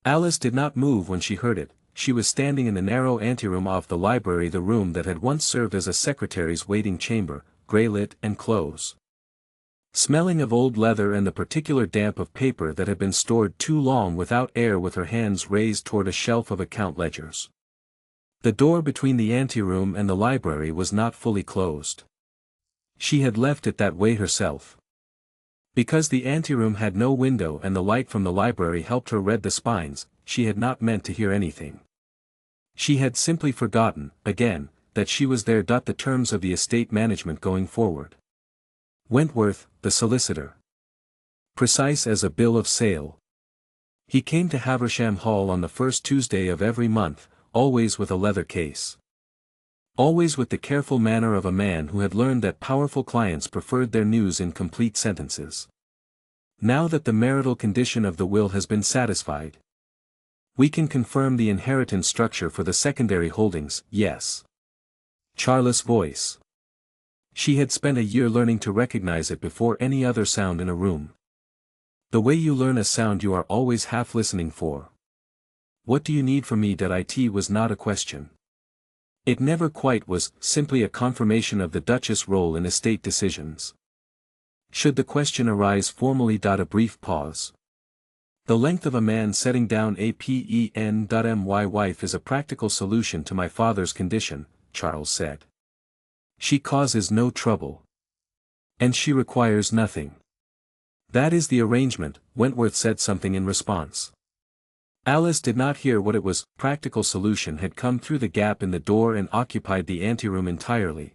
Alice did not move when she heard it. She was standing in the narrow anteroom of the library, the room that had once served as a secretary's waiting chamber, grey-lit and close, smelling of old leather and the particular damp of paper that had been stored too long without air, with her hands raised toward a shelf of account ledgers. The door between the anteroom and the library was not fully closed. She had left it that way herself. Because the anteroom had no window and the light from the library helped her read the spines, she had not meant to hear anything. She had simply forgotten, again, that she was there. The terms of the estate management going forward. Wentworth, the solicitor. Precise as a bill of sale. He came to Haversham Hall on the first Tuesday of every month, always with a leather case. Always with the careful manner of a man who had learned that powerful clients preferred their news in complete sentences. Now that the marital condition of the will has been satisfied, we can confirm the inheritance structure for the secondary holdings. Yes. Charlotte's voice. She had spent a year learning to recognize it before any other sound in a room. The way you learn a sound you are always half listening for. What do you need from me? It was not a question. It never quite was, simply a confirmation of the Duchess' role in estate decisions. Should the question arise formally. A brief pause. The length of a man setting down a pen. My wife is a practical solution to my father's condition, Charles said. She causes no trouble. And she requires nothing. That is the arrangement. Wentworth said something in response. Alice did not hear what it was. Practical solution had come through the gap in the door and occupied the anteroom entirely.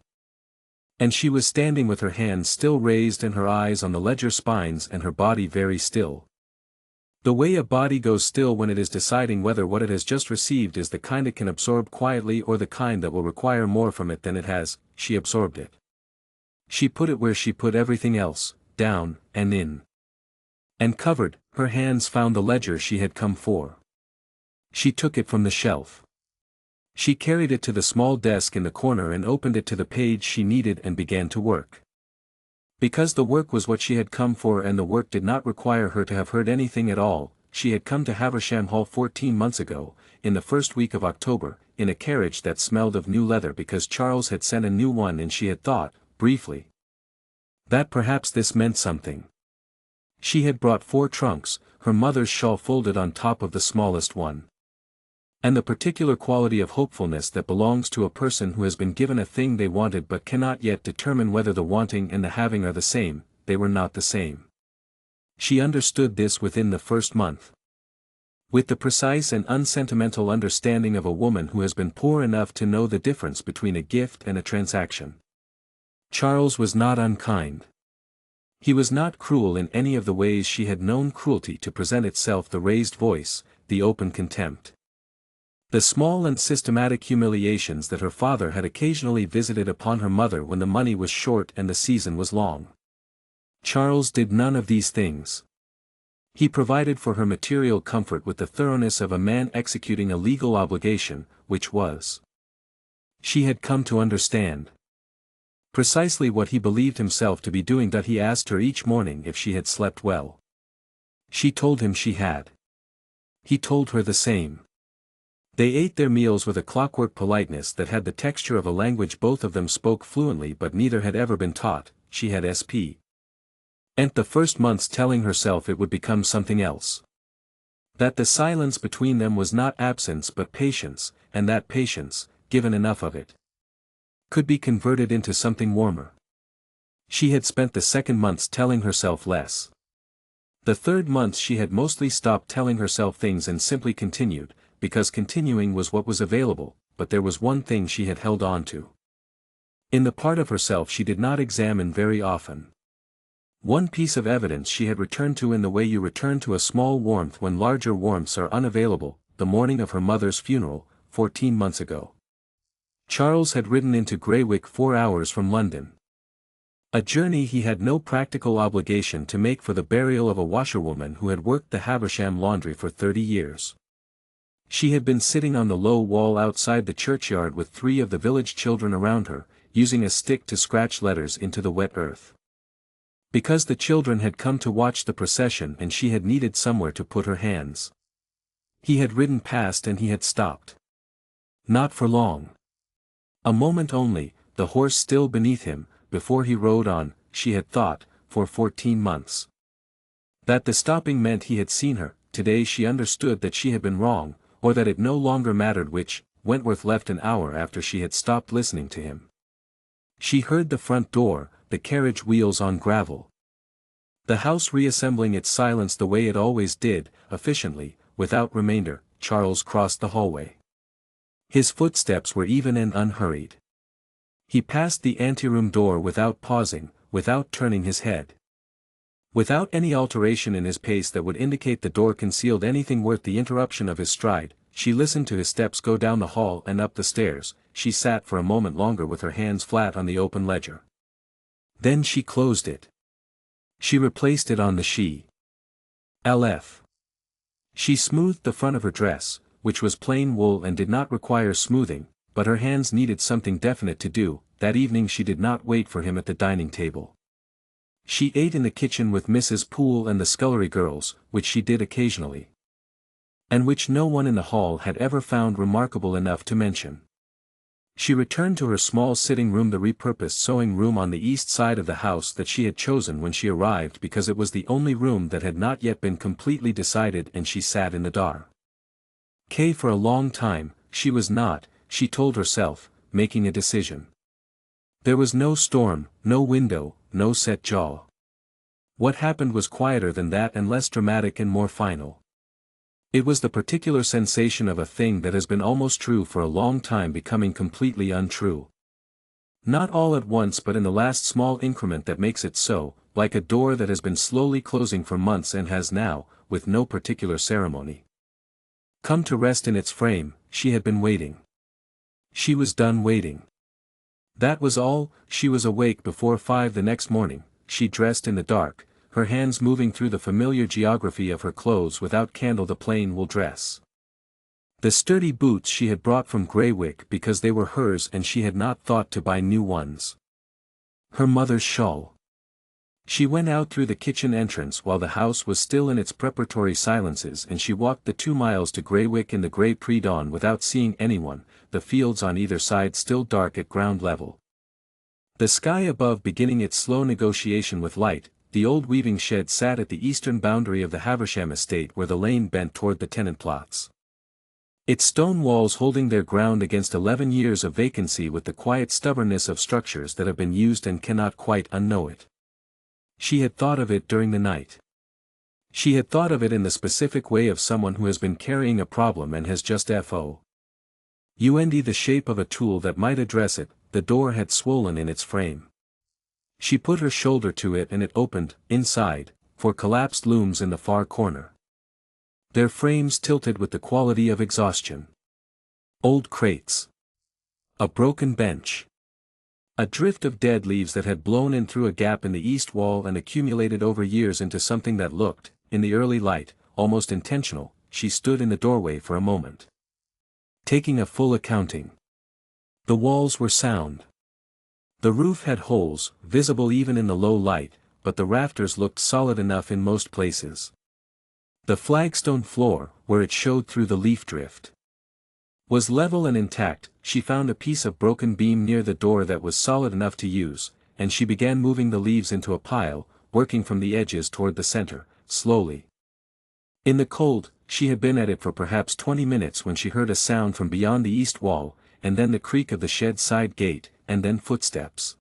And she was standing with her hands still raised and her eyes on the ledger spines and her body very still. The way a body goes still when it is deciding whether what it has just received is the kind it can absorb quietly or the kind that will require more from it than it has. She absorbed it. She put it where she put everything else, down, and in. And covered, her hands found the ledger she had come for. She took it from the shelf. She carried it to the small desk in the corner and opened it to the page she needed and began to work. Because the work was what she had come for and the work did not require her to have heard anything at all, she had come to Haversham Hall 14 months ago, in the first week of October, in a carriage that smelled of new leather because Charles had sent a new one, and she had thought, briefly, that perhaps this meant something. She had brought 4 trunks, her mother's shawl folded on top of the smallest one. And the particular quality of hopefulness that belongs to a person who has been given a thing they wanted but cannot yet determine whether the wanting and the having are the same. They were not the same. She understood this within the first month. With the precise and unsentimental understanding of a woman who has been poor enough to know the difference between a gift and a transaction. Charles was not unkind. He was not cruel in any of the ways she had known cruelty to present itself: the raised voice, the open contempt, the small and systematic humiliations that her father had occasionally visited upon her mother when the money was short and the season was long. Charles did none of these things. He provided for her material comfort with the thoroughness of a man executing a legal obligation, which was, she had come to understand, precisely what he believed himself to be doing. He asked her each morning if she had slept well. She told him she had. He told her the same. They ate their meals with a clockwork politeness that had the texture of a language both of them spoke fluently but neither had ever been taught. She had spent the first months telling herself it would become something else. That the silence between them was not absence but patience, and that patience, given enough of it, could be converted into something warmer. She had spent the second months telling herself less. The third month she had mostly stopped telling herself things and simply continued, because continuing was what was available, but there was one thing she had held on to. In the part of herself she did not examine very often. One piece of evidence she had returned to in the way you return to a small warmth when larger warmths are unavailable: the morning of her mother's funeral, 14 months ago. Charles had ridden into Greywick 4 hours from London. A journey he had no practical obligation to make for the burial of a washerwoman who had worked the Haversham laundry for 30 years. She had been sitting on the low wall outside the churchyard with 3 of the village children around her, using a stick to scratch letters into the wet earth. Because the children had come to watch the procession and she had needed somewhere to put her hands. He had ridden past and he had stopped. Not for long. A moment only, the horse still beneath him, before he rode on, she had thought, for 14 months. That the stopping meant he had seen her. Today she understood that she had been wrong, or that it no longer mattered which. Wentworth left an hour after she had stopped listening to him. She heard the front door, the carriage wheels on gravel. The house reassembling its silence the way it always did, efficiently, without remainder. Charles crossed the hallway. His footsteps were even and unhurried. He passed the anteroom door without pausing, without turning his head. Without any alteration in his pace that would indicate the door concealed anything worth the interruption of his stride, she listened to his steps go down the hall and up the stairs. She sat for a moment longer with her hands flat on the open ledger. Then she closed it. She replaced it on the shelf. She smoothed the front of her dress, which was plain wool and did not require smoothing, but her hands needed something definite to do. That evening she did not wait for him at the dining table. She ate in the kitchen with Mrs. Poole and the scullery girls, which she did occasionally, and which no one in the hall had ever found remarkable enough to mention. She returned to her small sitting room, the repurposed sewing room on the east side of the house that she had chosen when she arrived because it was the only room that had not yet been completely decided, and she sat in the dark. For a long time, she was not, she told herself, making a decision. There was no storm, no window, no set jaw. What happened was quieter than that and less dramatic and more final. It was the particular sensation of a thing that has been almost true for a long time becoming completely untrue. Not all at once but in the last small increment that makes it so, like a door that has been slowly closing for months and has now, with no particular ceremony, come to rest in its frame. She had been waiting. She was done waiting. That was all. She was awake before 5 the next morning. She dressed in the dark, her hands moving through the familiar geography of her clothes without candle, the plain wool dress, the sturdy boots she had brought from Greywick because they were hers and she had not thought to buy new ones, her mother's shawl. She went out through the kitchen entrance while the house was still in its preparatory silences, and she walked the 2 miles to Greywick in the grey pre-dawn without seeing anyone, the fields on either side still dark at ground level, the sky above beginning its slow negotiation with light. The old weaving shed sat at the eastern boundary of the Haversham estate where the lane bent toward the tenant plots, its stone walls holding their ground against 11 years of vacancy with the quiet stubbornness of structures that have been used and cannot quite unknow it. She had thought of it during the night. She had thought of it in the specific way of someone who has been carrying a problem and has just found the shape of a tool that might address it. The door had swollen in its frame. She put her shoulder to it and it opened. Inside, 4 collapsed looms in the far corner, their frames tilted with the quality of exhaustion. Old crates. A broken bench. A drift of dead leaves that had blown in through a gap in the east wall and accumulated over years into something that looked, in the early light, almost intentional. She stood in the doorway for a moment, taking a full accounting. The walls were sound. The roof had holes, visible even in the low light, but the rafters looked solid enough in most places. The flagstone floor, where it showed through the leaf drift, was level and intact. She found a piece of broken beam near the door that was solid enough to use, and she began moving the leaves into a pile, working from the edges toward the center, slowly. In the cold, she had been at it for perhaps 20 minutes when she heard a sound from beyond the east wall, and then the creak of the shed side gate, and then footsteps.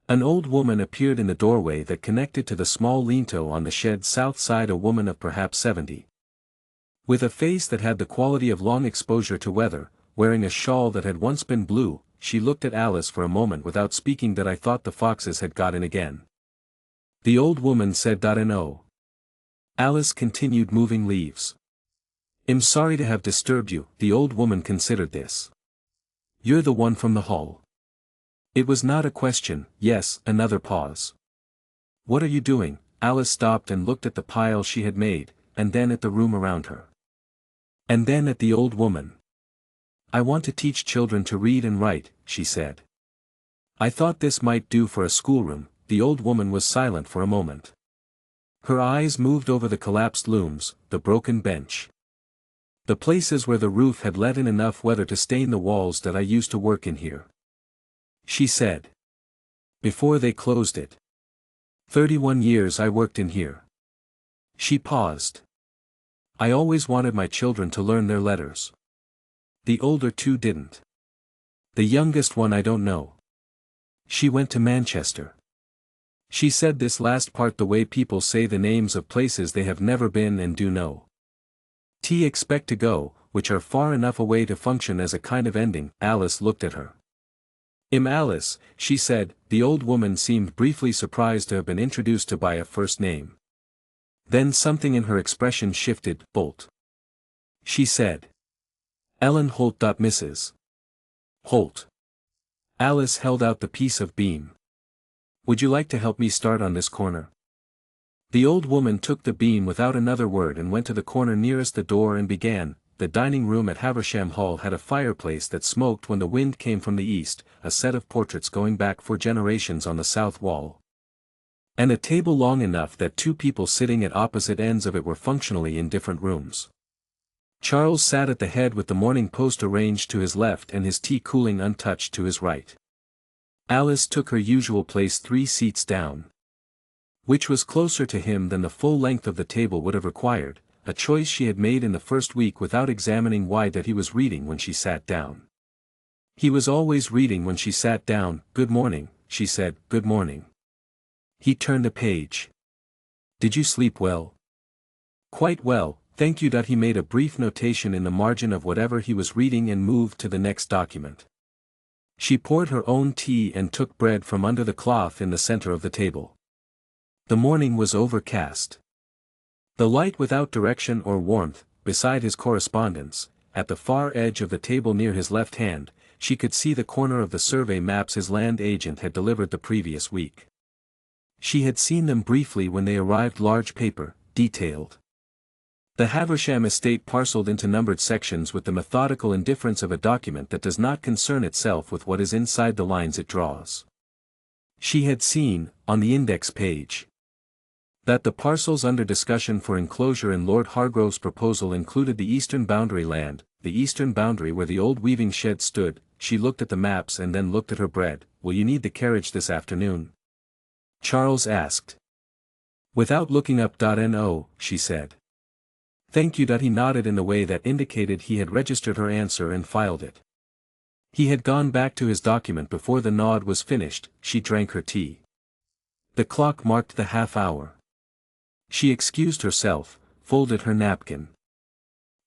An old woman appeared in the doorway that connected to the small lean-to on the shed's south side, a woman of perhaps 70. With a face that had the quality of long exposure to weather, wearing a shawl that had once been blue. She looked at Alice for a moment without speaking. That I thought the foxes had got in again, the old woman said. No. Alice continued moving leaves. I'm sorry to have disturbed you. The old woman considered this. You're the one from the hall. It was not a question. Yes. Another pause. What are you doing? Alice stopped and looked at the pile she had made, and then at the room around her, and then at the old woman. I want to teach children to read and write, she said. I thought this might do for a schoolroom. The old woman was silent for a moment. Her eyes moved over the collapsed looms, the broken bench, The places where the roof had let in enough weather to stain the walls that I used to work in here. She said. Before they closed it. 31 years I worked in here. She paused. I always wanted my children to learn their letters. The older two didn't. The youngest one I don't know. She went to Manchester. She said this last part the way people say the names of places they have never been and do know. Expect to go, which are far enough away to function as a kind of ending. Alice looked at her. Alice, she said. The old woman seemed briefly surprised to have been introduced to by a first name. Then something in her expression shifted. Holt. She said. Ellen Holt. Mrs. Holt. Alice held out the piece of beam. Would you like to help me start on this corner? The old woman took the beam without another word and went to the corner nearest the door and began. The dining room at Haversham Hall had a fireplace that smoked when the wind came from the east, a set of portraits going back 4 generations on the south wall. And a table long enough that 2 people sitting at opposite ends of it were functionally in different rooms. Charles sat at the head with the Morning Post arranged to his left and his tea cooling untouched to his right. Alice took her usual place 3 seats down. Which was closer to him than the full length of the table would have required, a choice she had made in the first week without examining why that he was reading when she sat down. He was always reading when she sat down. Good morning, she said. Good morning. He turned a page. Did you sleep well? Quite well, thank you. He made a brief notation in the margin of whatever he was reading and moved to the next document. She poured her own tea and took bread from under the cloth in the center of the table. The morning was overcast. The light without direction or warmth, beside his correspondence, at the far edge of the table near his left hand, she could see the corner of the survey maps his land agent had delivered the previous week. She had seen them briefly when they arrived, large paper, detailed. The Haversham estate parceled into numbered sections with the methodical indifference of a document that does not concern itself with what is inside the lines it draws. She had seen, on the index page, that the parcels under discussion for enclosure in Lord Hargrove's proposal included the eastern boundary land, the eastern boundary where the old weaving shed stood. She looked at the maps and then looked at her bread. Will you need the carriage this afternoon? Charles asked. Without looking up. No, she said. Thank you. He nodded in the way that indicated he had registered her answer and filed it. He had gone back to his document before the nod was finished. She drank her tea. The clock marked the half-hour. She excused herself, folded her napkin,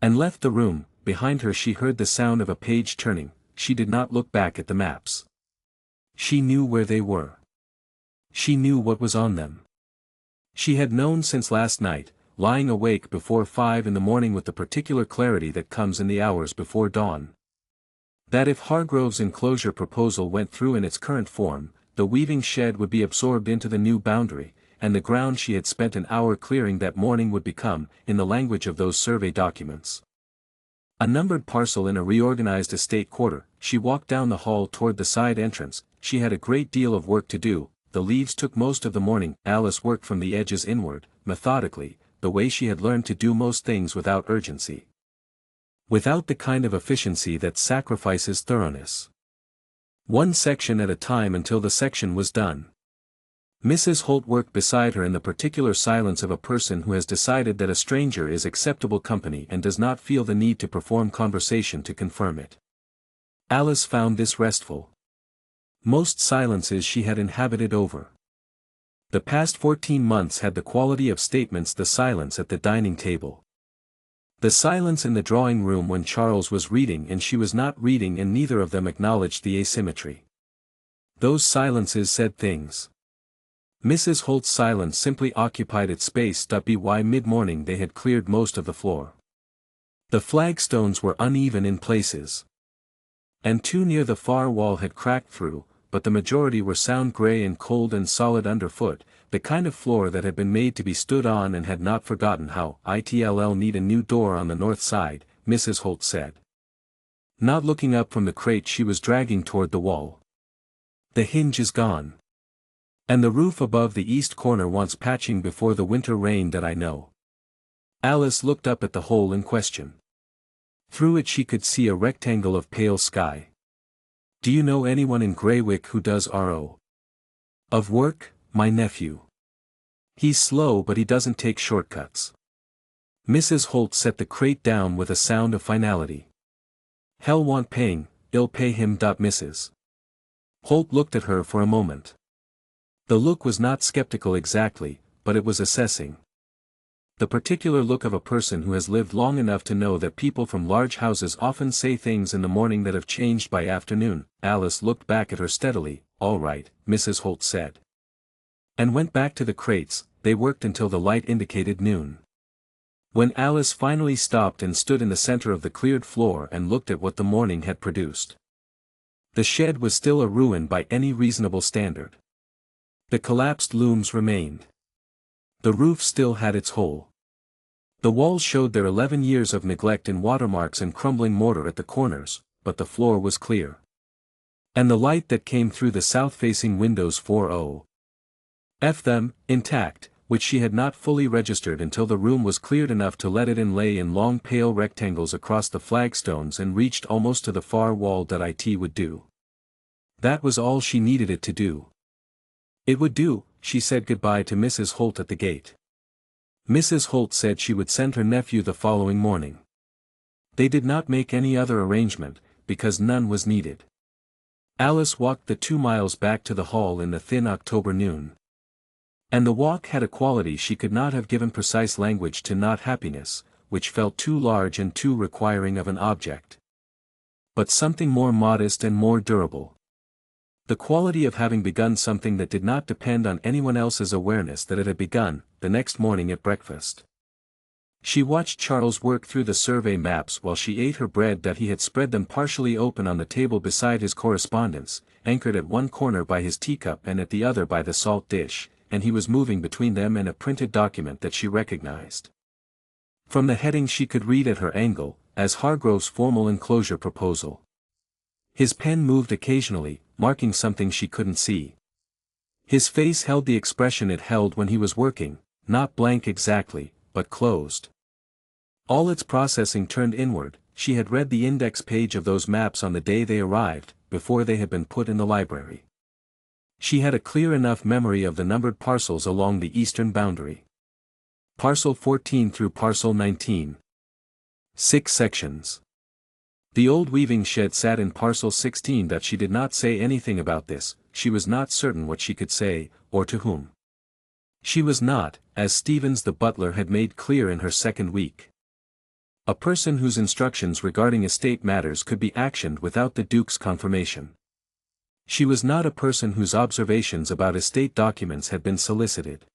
and left the room. Behind her she heard the sound of a page turning. She did not look back at the maps. She knew where they were. She knew what was on them. She had known since last night, lying awake before 5 in the morning with the particular clarity that comes in the hours before dawn, that if Hargrove's enclosure proposal went through in its current form, the weaving shed would be absorbed into the new boundary, and the ground she had spent an hour clearing that morning would become, in the language of those survey documents, a numbered parcel in a reorganized estate quarter. She walked down the hall toward the side entrance. She had a great deal of work to do. The leaves took most of the morning. Alice worked from the edges inward, methodically, the way she had learned to do most things without urgency. Without the kind of efficiency that sacrifices thoroughness. One section at a time until the section was done. Mrs. Holt worked beside her in the particular silence of a person who has decided that a stranger is acceptable company and does not feel the need to perform conversation to confirm it. Alice found this restful. Most silences she had inhabited over the past 14 months had the quality of statements. The silence at the dining table. The silence in the drawing room when Charles was reading and she was not reading, and neither of them acknowledged the asymmetry. Those silences said things. Mrs. Holt's silence simply occupied its space. By mid-morning they had cleared most of the floor. The flagstones were uneven in places, and 2 near the far wall had cracked through, but the majority were sound gray and cold and solid underfoot, the kind of floor that had been made to be stood on and had not forgotten how. It'll need a new door on the north side, Mrs. Holt said, not looking up from the crate she was dragging toward the wall. The hinge is gone. And the roof above the east corner wants patching before the winter rain. I know. Alice looked up at the hole in question. Through it she could see a rectangle of pale sky. "Do you know anyone in Greywick who does RO? Of work, my nephew. He's slow but he doesn't take shortcuts." Mrs. Holt set the crate down with a sound of finality. "Hell want paying, I'll pay him. Mrs. Holt looked at her for a moment. The look was not skeptical exactly, but it was assessing. The particular look of a person who has lived long enough to know that people from large houses often say things in the morning that have changed by afternoon. Alice looked back at her steadily. "All right," Mrs. Holt said. And went back to the crates. They worked until the light indicated noon. When Alice finally stopped and stood in the center of the cleared floor and looked at what the morning had produced, the shed was still a ruin by any reasonable standard. The collapsed looms remained. The roof still had its hole. The walls showed their 11 years of neglect in watermarks and crumbling mortar at the corners, but the floor was clear. And the light that came through the south-facing windows 40F them, intact, which she had not fully registered until the room was cleared enough to let it in, lay in long pale rectangles across the flagstones and reached almost to the far wall. It would do. That was all she needed it to do. It would do. She said goodbye to Mrs. Holt at the gate. Mrs. Holt said she would send her nephew the following morning. They did not make any other arrangement, because none was needed. Alice walked the 2 miles back to the hall in the thin October noon. And the walk had a quality she could not have given precise language to, not happiness, which felt too large and too requiring of an object, but something more modest and more durable. The quality of having begun something that did not depend on anyone else's awareness that it had begun. The next morning at breakfast, she watched Charles work through the survey maps while she ate her bread. He had spread them partially open on the table beside his correspondence, anchored at one corner by his teacup and at the other by the salt dish, and he was moving between them and a printed document that she recognized. From the heading she could read at her angle, as Hargrove's formal enclosure proposal. His pen moved occasionally, marking something she couldn't see. His face held the expression it held when he was working, not blank exactly, but closed. All its processing turned inward. She had read the index page of those maps on the day they arrived, before they had been put in the library. She had a clear enough memory of the numbered parcels along the eastern boundary. Parcel 14 through parcel 19. 6 sections. The old weaving shed sat in parcel 16. She did not say anything about this. She was not certain what she could say, or to whom. She was not, as Stevens the butler had made clear in her second week, a person whose instructions regarding estate matters could be actioned without the Duke's confirmation. She was not a person whose observations about estate documents had been solicited.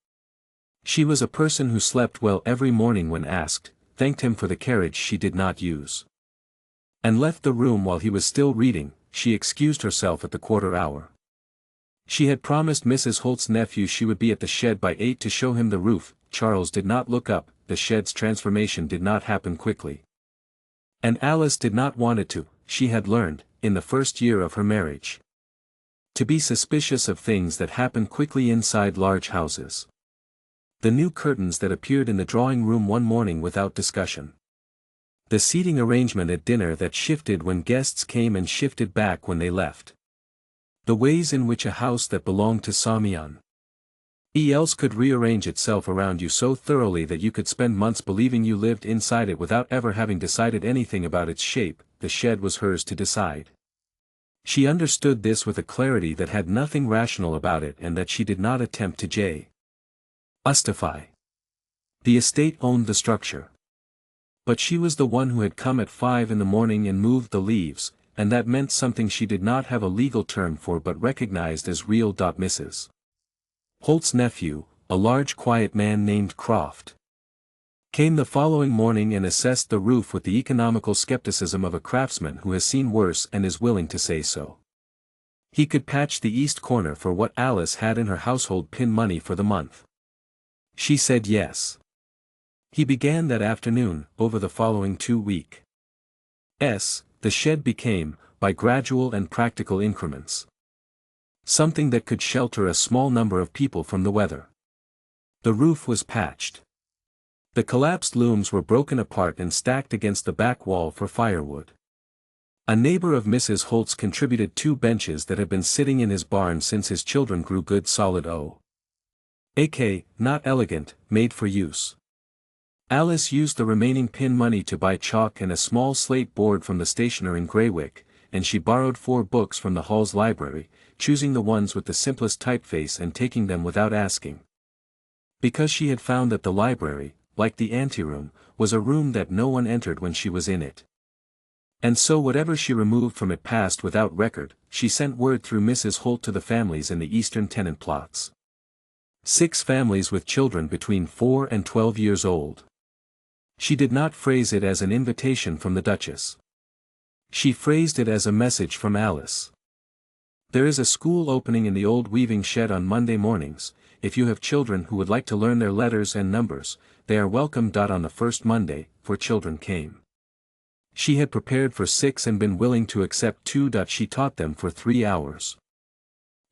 She was a person who slept well every morning when asked, thanked him for the carriage she did not use, and left the room while he was still reading. She excused herself at the quarter hour. She had promised Mrs. Holt's nephew she would be at the shed by 8 to show him the roof. Charles did not look up. The shed's transformation did not happen quickly. And Alice did not want it to. She had learned, in the first year of her marriage, to be suspicious of things that happen quickly inside large houses. The new curtains that appeared in the drawing room one morning without discussion. The seating arrangement at dinner that shifted when guests came and shifted back when they left. The ways in which a house that belonged to Samian else could rearrange itself around you so thoroughly that you could spend months believing you lived inside it without ever having decided anything about its shape. The shed was hers to decide. She understood this with a clarity that had nothing rational about it and that she did not attempt to justify. The estate owned the structure. But she was the one who had come at 5 in the morning and moved the leaves, and that meant something she did not have a legal term for but recognized as real. Mrs. Holt's nephew, a large quiet man named Croft, came the following morning and assessed the roof with the economical skepticism of a craftsman who has seen worse and is willing to say so. He could patch the east corner for what Alice had in her household pin money for the month. She said yes. He began that afternoon. Over the following 2 weeks, the shed became, by gradual and practical increments, something that could shelter a small number of people from the weather. The roof was patched. The collapsed looms were broken apart and stacked against the back wall for firewood. A neighbor of Mrs. Holt's contributed 2 benches that had been sitting in his barn since his children grew good solid O.A.K., not elegant, made for use. Alice used the remaining pin money to buy chalk and a small slate board from the stationer in Greywick, and she borrowed 4 books from the hall's library, choosing the ones with the simplest typeface and taking them without asking. Because she had found that the library, like the anteroom, was a room that no one entered when she was in it. And so whatever she removed from it passed without record, she sent word through Mrs. Holt to the families in the eastern tenant plots. 6 families with children between 4 and 12 years old. She did not phrase it as an invitation from the Duchess. She phrased it as a message from Alice. There is a school opening in the old weaving shed on Monday mornings. If you have children who would like to learn their letters and numbers, they are welcome. On the first Monday, 4 children came. She had prepared for 6 and been willing to accept 2. She taught them for 3 hours.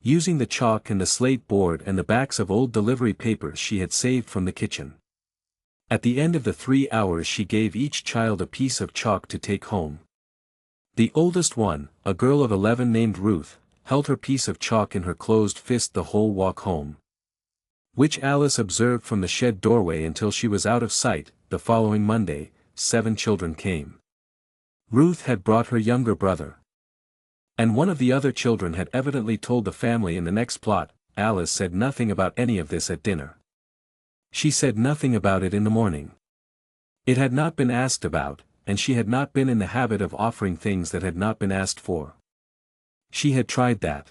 Using the chalk and the slate board and the backs of old delivery papers she had saved from the kitchen. At the end of the 3 hours she gave each child a piece of chalk to take home. The oldest one, a girl of 11 named Ruth, held her piece of chalk in her closed fist the whole walk home. Which Alice observed from the shed doorway until she was out of sight. The following Monday, 7 children came. Ruth had brought her younger brother. And one of the other children had evidently told the family in the next plot. Alice said nothing about any of this at dinner. She said nothing about it in the morning. It had not been asked about, and she had not been in the habit of offering things that had not been asked for. She had tried that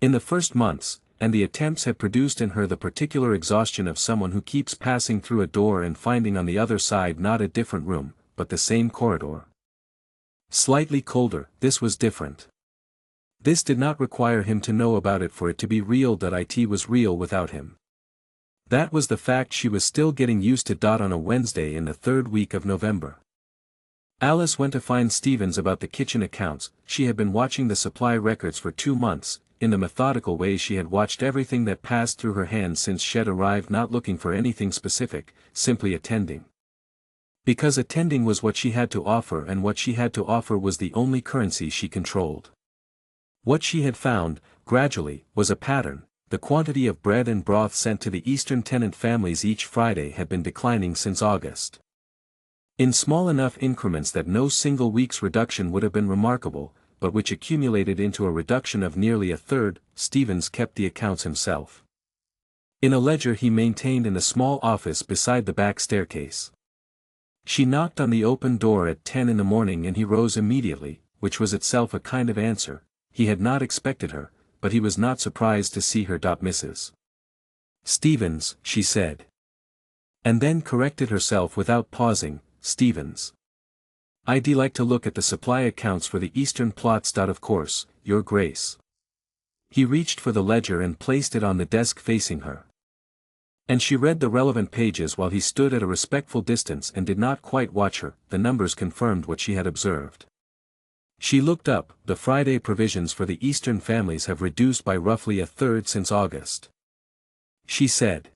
in the first months, and the attempts had produced in her the particular exhaustion of someone who keeps passing through a door and finding on the other side not a different room, but the same corridor. Slightly colder, this was different. This did not require him to know about it for it to be real. It was real without him. That was the fact she was still getting used to. On a Wednesday in the 3rd week of November. Alice went to find Stevens about the kitchen accounts. She had been watching the supply records for 2 months, in the methodical way she had watched everything that passed through her hands since Shed arrived, not looking for anything specific, simply attending. Because attending was what she had to offer, and what she had to offer was the only currency she controlled. What she had found, gradually, was a pattern. The quantity of bread and broth sent to the eastern tenant families each Friday had been declining since August. In small enough increments that no single week's reduction would have been remarkable, but which accumulated into a reduction of nearly a third. Stevens kept the accounts himself. In a ledger he maintained in the small office beside the back staircase. She knocked on the open door at 10 in the morning and he rose immediately, which was itself a kind of answer. He had not expected her, but he was not surprised to see her. Mrs. Stevens, she said. And then corrected herself without pausing. Stevens. I'd like to look at the supply accounts for the eastern plots. Of course, Your Grace. He reached for the ledger and placed it on the desk facing her. And she read the relevant pages while he stood at a respectful distance and did not quite watch her. The numbers confirmed what she had observed. She looked up. The Friday provisions for the eastern families have reduced by roughly a third since August. She said.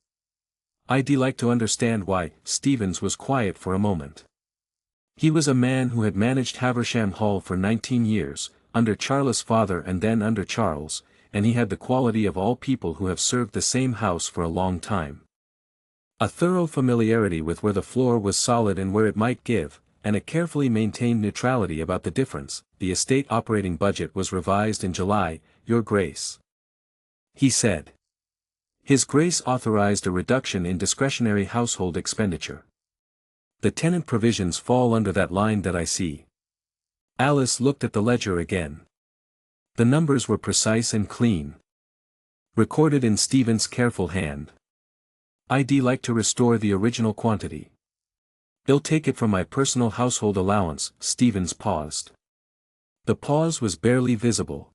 I'd like to understand why. Stevens was quiet for a moment. He was a man who had managed Haversham Hall for 19 years, under Charles' father and then under Charles, and he had the quality of all people who have served the same house for a long time. A thorough familiarity with where the floor was solid and where it might give, and a carefully maintained neutrality about the difference. The estate operating budget was revised in July, Your Grace. He said. His Grace authorized a reduction in discretionary household expenditure. The tenant provisions fall under that line that I see. Alice looked at the ledger again. The numbers were precise and clean. Recorded in Stevens' careful hand. I'd like to restore the original quantity. I'll take it from my personal household allowance. Stevens paused. The pause was barely visible.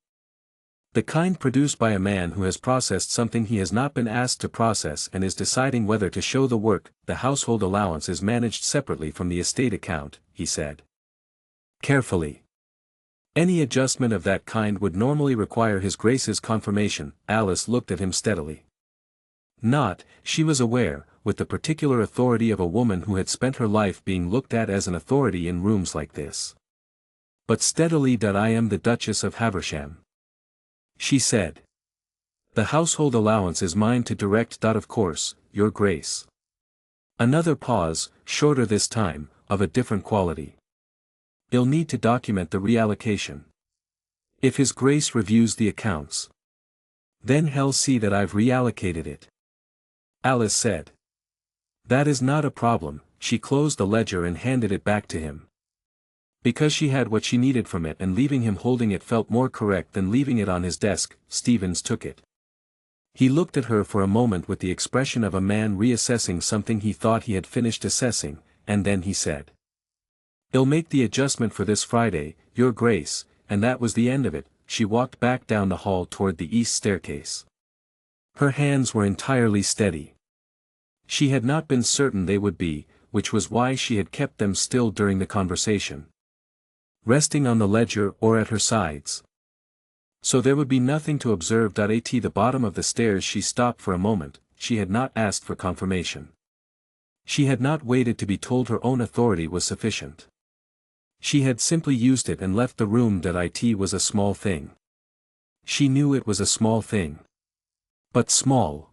The kind produced by a man who has processed something he has not been asked to process and is deciding whether to show the work. The household allowance is managed separately from the estate account, he said. Carefully. Any adjustment of that kind would normally require His Grace's confirmation. Alice looked at him steadily. Not, she was aware, with the particular authority of a woman who had spent her life being looked at as an authority in rooms like this. "But steadily. I am the Duchess of Haversham," she said. "The household allowance is mine to direct. Of course, Your Grace." Another pause, shorter this time, of a different quality. "You'll need to document the reallocation. If His Grace reviews the accounts, then he'll see that I've reallocated it," Alice said. "That is not a problem." She closed the ledger and handed it back to him. Because she had what she needed from it, and leaving him holding it felt more correct than leaving it on his desk. Stevens took it. He looked at her for a moment with the expression of a man reassessing something he thought he had finished assessing, and then he said, "I'll make the adjustment for this Friday, Your Grace," and that was the end of it. She walked back down the hall toward the east staircase. Her hands were entirely steady. She had not been certain they would be, which was why she had kept them still during the conversation, resting on the ledger or at her sides. So there would be nothing to observe. At the bottom of the stairs she stopped for a moment. She had not asked for confirmation. She had not waited to be told her own authority was sufficient. She had simply used it and left the room. It was a small thing. She knew it was a small thing. But small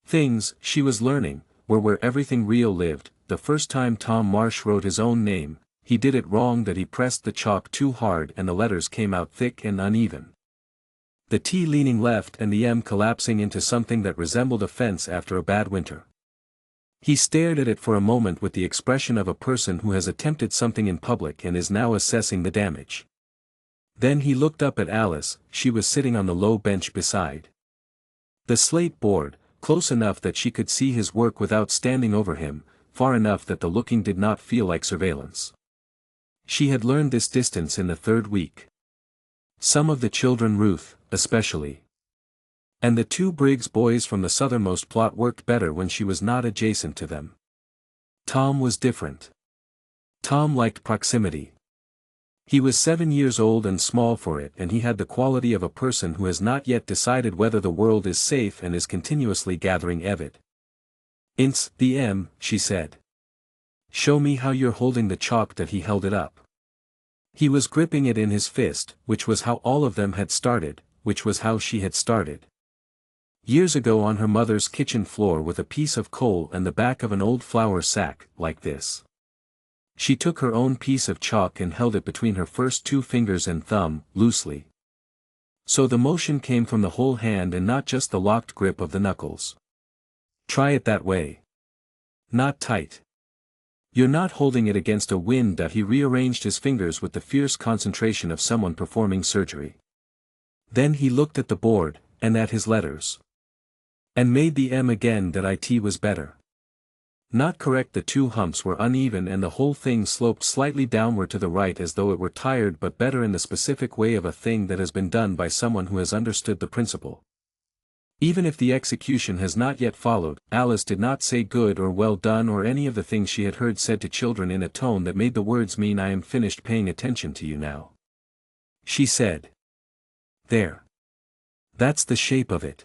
things, she was learning, were where everything real lived. The first time Tom Marsh wrote his own name, he did it wrong. He pressed the chalk too hard and the letters came out thick and uneven. The T leaning left and the M collapsing into something that resembled a fence after a bad winter. He stared at it for a moment with the expression of a person who has attempted something in public and is now assessing the damage. Then he looked up at Alice. She was sitting on the low bench beside the slate board, close enough that she could see his work without standing over him, far enough that the looking did not feel like surveillance. She had learned this distance in the third week. Some of the children, Ruth, especially, and the two Briggs boys from the southernmost plot, worked better when she was not adjacent to them. Tom was different. Tom liked proximity. He was 7 years old and small for it, and he had the quality of a person who has not yet decided whether the world is safe and is continuously gathering evidence. The M, she said. "Show me how you're holding the chalk." That he held it up. He was gripping it in his fist, which was how all of them had started, which was how she had started. Years ago on her mother's kitchen floor with a piece of coal and the back of an old flour sack, like this. She took her own piece of chalk and held it between her first 2 fingers and thumb, loosely. So the motion came from the whole hand and not just the locked grip of the knuckles. Try it that way. Not tight. You're not holding it against a wind. He rearranged his fingers with the fierce concentration of someone performing surgery. Then he looked at the board, and at his letters. And made the M again. It was better. Not correct. The 2 humps were uneven and the whole thing sloped slightly downward to the right as though it were tired, but better in the specific way of a thing that has been done by someone who has understood the principle. Even if the execution has not yet followed, Alice did not say good or well done or any of the things she had heard said to children in a tone that made the words mean I am finished paying attention to you now. She said, "There. That's the shape of it.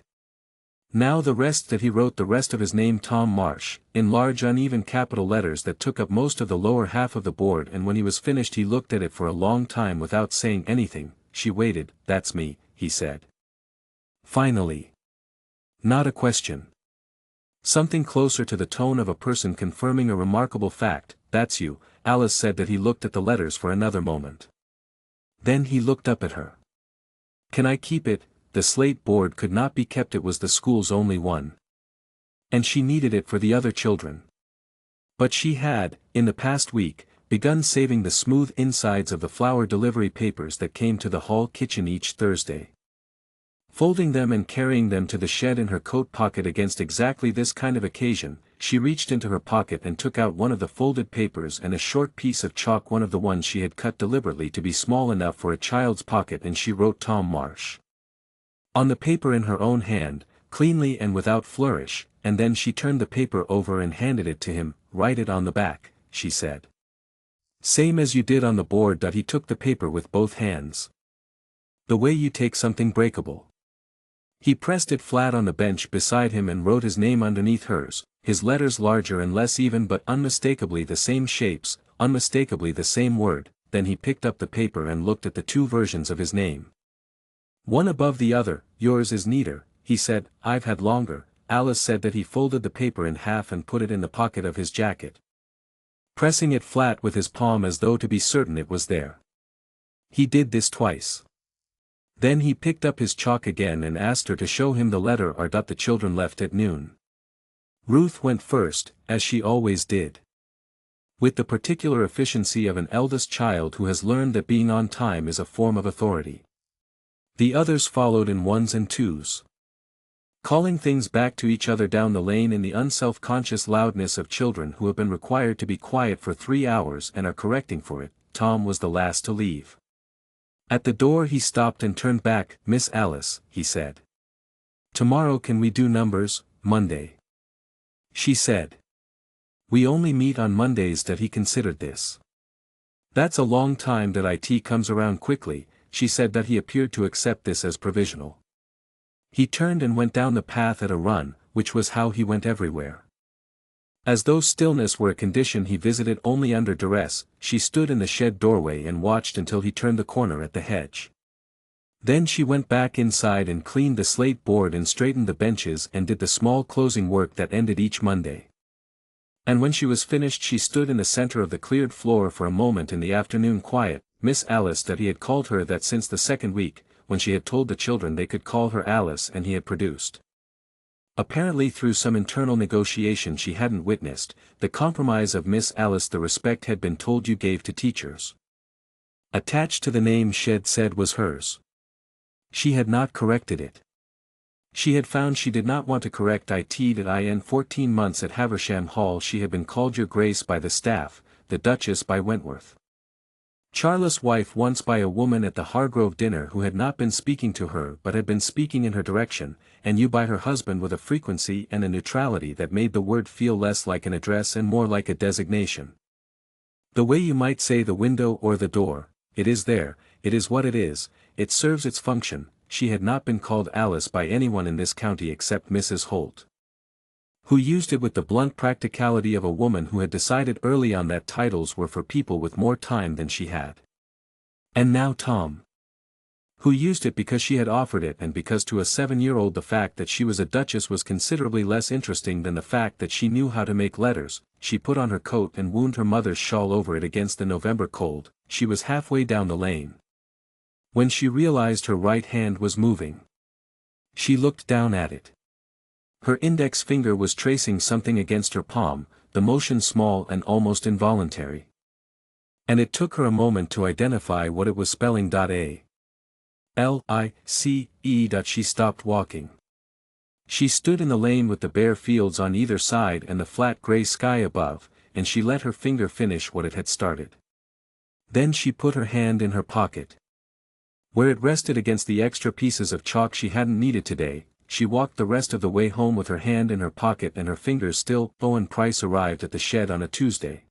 Now the rest." That he wrote the rest of his name, Tom Marsh, in large uneven capital letters that took up most of the lower half of the board, and when he was finished he looked at it for a long time without saying anything. She waited. "That's me," he said. Finally. Not a question. Something closer to the tone of a person confirming a remarkable fact. "That's you," Alice said. That he looked at the letters for another moment. Then he looked up at her. "Can I keep it?" The slate board could not be kept. It was the school's only one. And she needed it for the other children. But she had, in the past week, begun saving the smooth insides of the flour delivery papers that came to the hall kitchen each Thursday. Folding them and carrying them to the shed in her coat pocket against exactly this kind of occasion. She reached into her pocket and took out one of the folded papers and a short piece of chalk, one of the ones she had cut deliberately to be small enough for a child's pocket, and she wrote Tom Marsh on the paper in her own hand, cleanly and without flourish, and then she turned the paper over and handed it to him. "Write it on the back," she said. "Same as you did on the board." He took the paper with both hands. "The way you take something breakable." He pressed it flat on the bench beside him and wrote his name underneath hers. his letters larger and less even but unmistakably the same shapes, unmistakably the same word. Then he picked up the paper and looked at the two versions of his name. One above the other. Yours is neater, he said. I've had longer. Alice said that he folded the paper in half and put it in the pocket of his jacket, pressing it flat with his palm as though to be certain it was there. He did this twice. Then he picked up his chalk again and asked her to show him the letter the children left at noon. Ruth went first, as she always did, with the particular efficiency of an eldest child who has learned that being on time is a form of authority. The others followed in ones and twos, calling things back to each other down the lane in the unself-conscious loudness of children who have been required to be quiet for 3 hours and are correcting for it. Tom was the last to leave. At the door he stopped and turned back. Miss Alice, he said. Tomorrow can we do numbers? Monday, she said. We only meet on Mondays. That he considered this. That's a long time. That it comes around quickly, she said. That he appeared to accept this as provisional. He turned and went down the path at a run, which was how he went everywhere. As though stillness were a condition he visited only under duress, she stood in the shed doorway and watched until he turned the corner at the hedge. Then she went back inside and cleaned the slate board and straightened the benches and did the small closing work that ended each Monday. And when she was finished she stood in the center of the cleared floor for a moment in the afternoon quiet. Miss Alice, that he had called her that since the second week, when she had told the children they could call her Alice, and he had produced, apparently through some internal negotiation she hadn't witnessed, the compromise of Miss Alice. The respect had been told you gave to teachers, attached to the name Shed said was hers. She had not corrected it. She had found she did not want to correct it. In 14 months at Haversham Hall she had been called Your Grace by the staff, the Duchess by Wentworth, Charles's wife once by a woman at the Hargrove dinner who had not been speaking to her but had been speaking in her direction, and you by her husband with a frequency and a neutrality that made the word feel less like an address and more like a designation. The way you might say the window or the door. It is there, it is what it is, it serves its function. She had not been called Alice by anyone in this county except Mrs. Holt, who used it with the blunt practicality of a woman who had decided early on that titles were for people with more time than she had. And now Tom, who used it because she had offered it and because to a 7-year-old the fact that she was a duchess was considerably less interesting than the fact that she knew how to make letters. She put on her coat and wound her mother's shawl over it against the November cold. She was halfway down the lane when she realized her right hand was moving. She looked down at it. Her index finger was tracing something against her palm, the motion small and almost involuntary. And it took her a moment to identify what it was spelling. A-L-I-C-E. She stopped walking. She stood in the lane with the bare fields on either side and the flat gray sky above, and she let her finger finish what it had started. Then she put her hand in her pocket, where it rested against the extra pieces of chalk she hadn't needed today. She walked the rest of the way home with her hand in her pocket and her fingers still. Owen Price arrived at the shed on a Tuesday,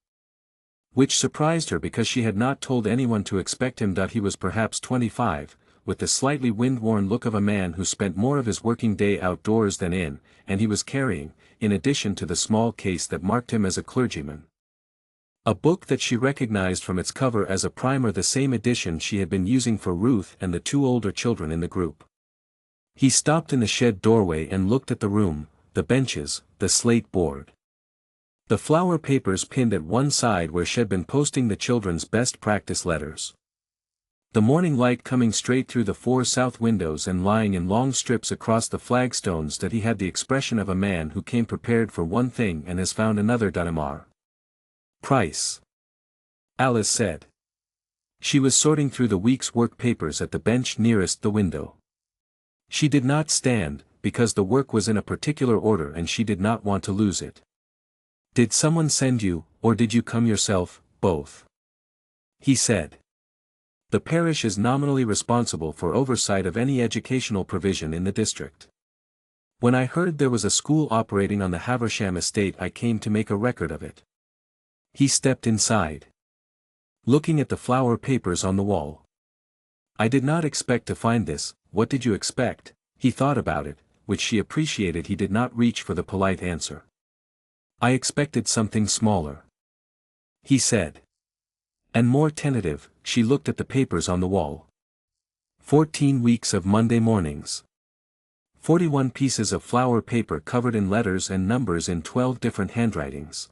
which surprised her because she had not told anyone to expect him. He was perhaps 25, with the slightly wind-worn look of a man who spent more of his working day outdoors than in, and he was carrying, in addition to the small case that marked him as a clergyman, a book that she recognized from its cover as a primer, the same edition she had been using for Ruth and the 2 older children in the group. He stopped in the shed doorway and looked at the room, the benches, the slate board, the flower papers pinned at one side where she had been posting the children's best practice letters, the morning light coming straight through the 4 south windows and lying in long strips across the flagstones. That he had the expression of a man who came prepared for one thing and has found another. Dunamar Price, Alice said. She was sorting through the week's work papers at the bench nearest the window. She did not stand, because the work was in a particular order and she did not want to lose it. Did someone send you, or did you come yourself? Both, he said. The parish is nominally responsible for oversight of any educational provision in the district. When I heard there was a school operating on the Haversham estate I came to make a record of it. He stepped inside, looking at the flower papers on the wall. I did not expect to find this. What did you expect? He thought about it, which she appreciated. He did not reach for the polite answer. I expected something smaller. He said. And more tentative, she looked at the papers on the wall. 14 weeks of Monday mornings. 41 pieces of flower paper covered in letters and numbers in 12 different handwritings.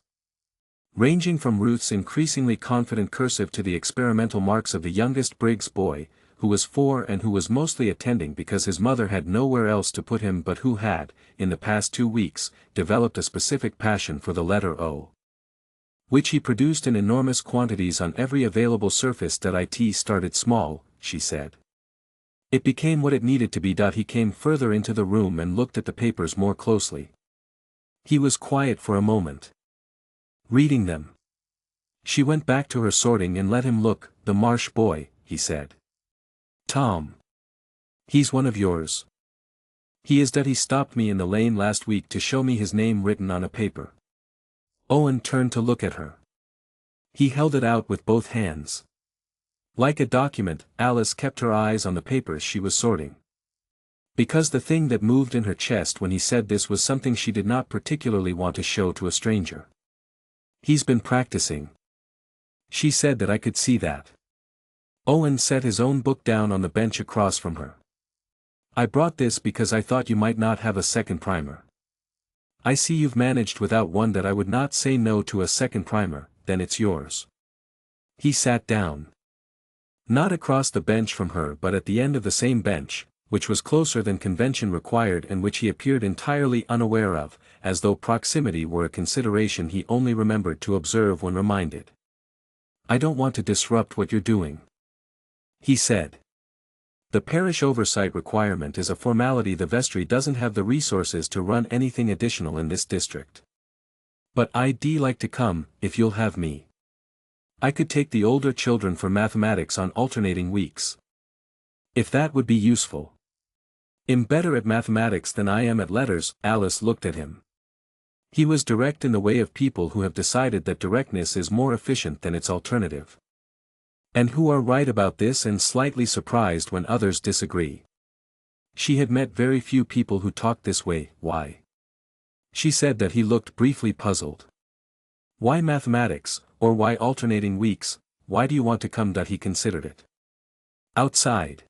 Ranging from Ruth's increasingly confident cursive to the experimental marks of the youngest Briggs boy, who was 4 and who was mostly attending because his mother had nowhere else to put him but who had, in the past 2 weeks, developed a specific passion for the letter O. Which he produced in enormous quantities on every available surface. It started small, she said. It became what it needed to be. He came further into the room and looked at the papers more closely. He was quiet for a moment. Reading them. She went back to her sorting and let him look. The Marsh boy, he said. Tom. He's one of yours. He is. He stopped me in the lane last week to show me his name written on a paper. Owen turned to look at her. He held it out with both hands. Like a document, Alice kept her eyes on the papers she was sorting. Because the thing that moved in her chest when he said this was something she did not particularly want to show to a stranger. He's been practicing. She said that. I could see that. Owen set his own book down on the bench across from her. I brought this because I thought you might not have a second primer. I see you've managed without one. I would not say no to a second primer. Then it's yours. He sat down. Not across the bench from her but at the end of the same bench, which was closer than convention required and which he appeared entirely unaware of, as though proximity were a consideration he only remembered to observe when reminded. I don't want to disrupt what you're doing. He said. The parish oversight requirement is a formality. The vestry doesn't have the resources to run anything additional in this district. But I'd like to come, if you'll have me. I could take the older children for mathematics on alternating weeks. If that would be useful. I'm better at mathematics than I am at letters. Alice looked at him. He was direct in the way of people who have decided that directness is more efficient than its alternative. And who are right about this and slightly surprised when others disagree. She had met very few people who talked this way. Why? She said that. He looked briefly puzzled. Why mathematics, or why alternating weeks? Why do you want to come? He considered it. Outside.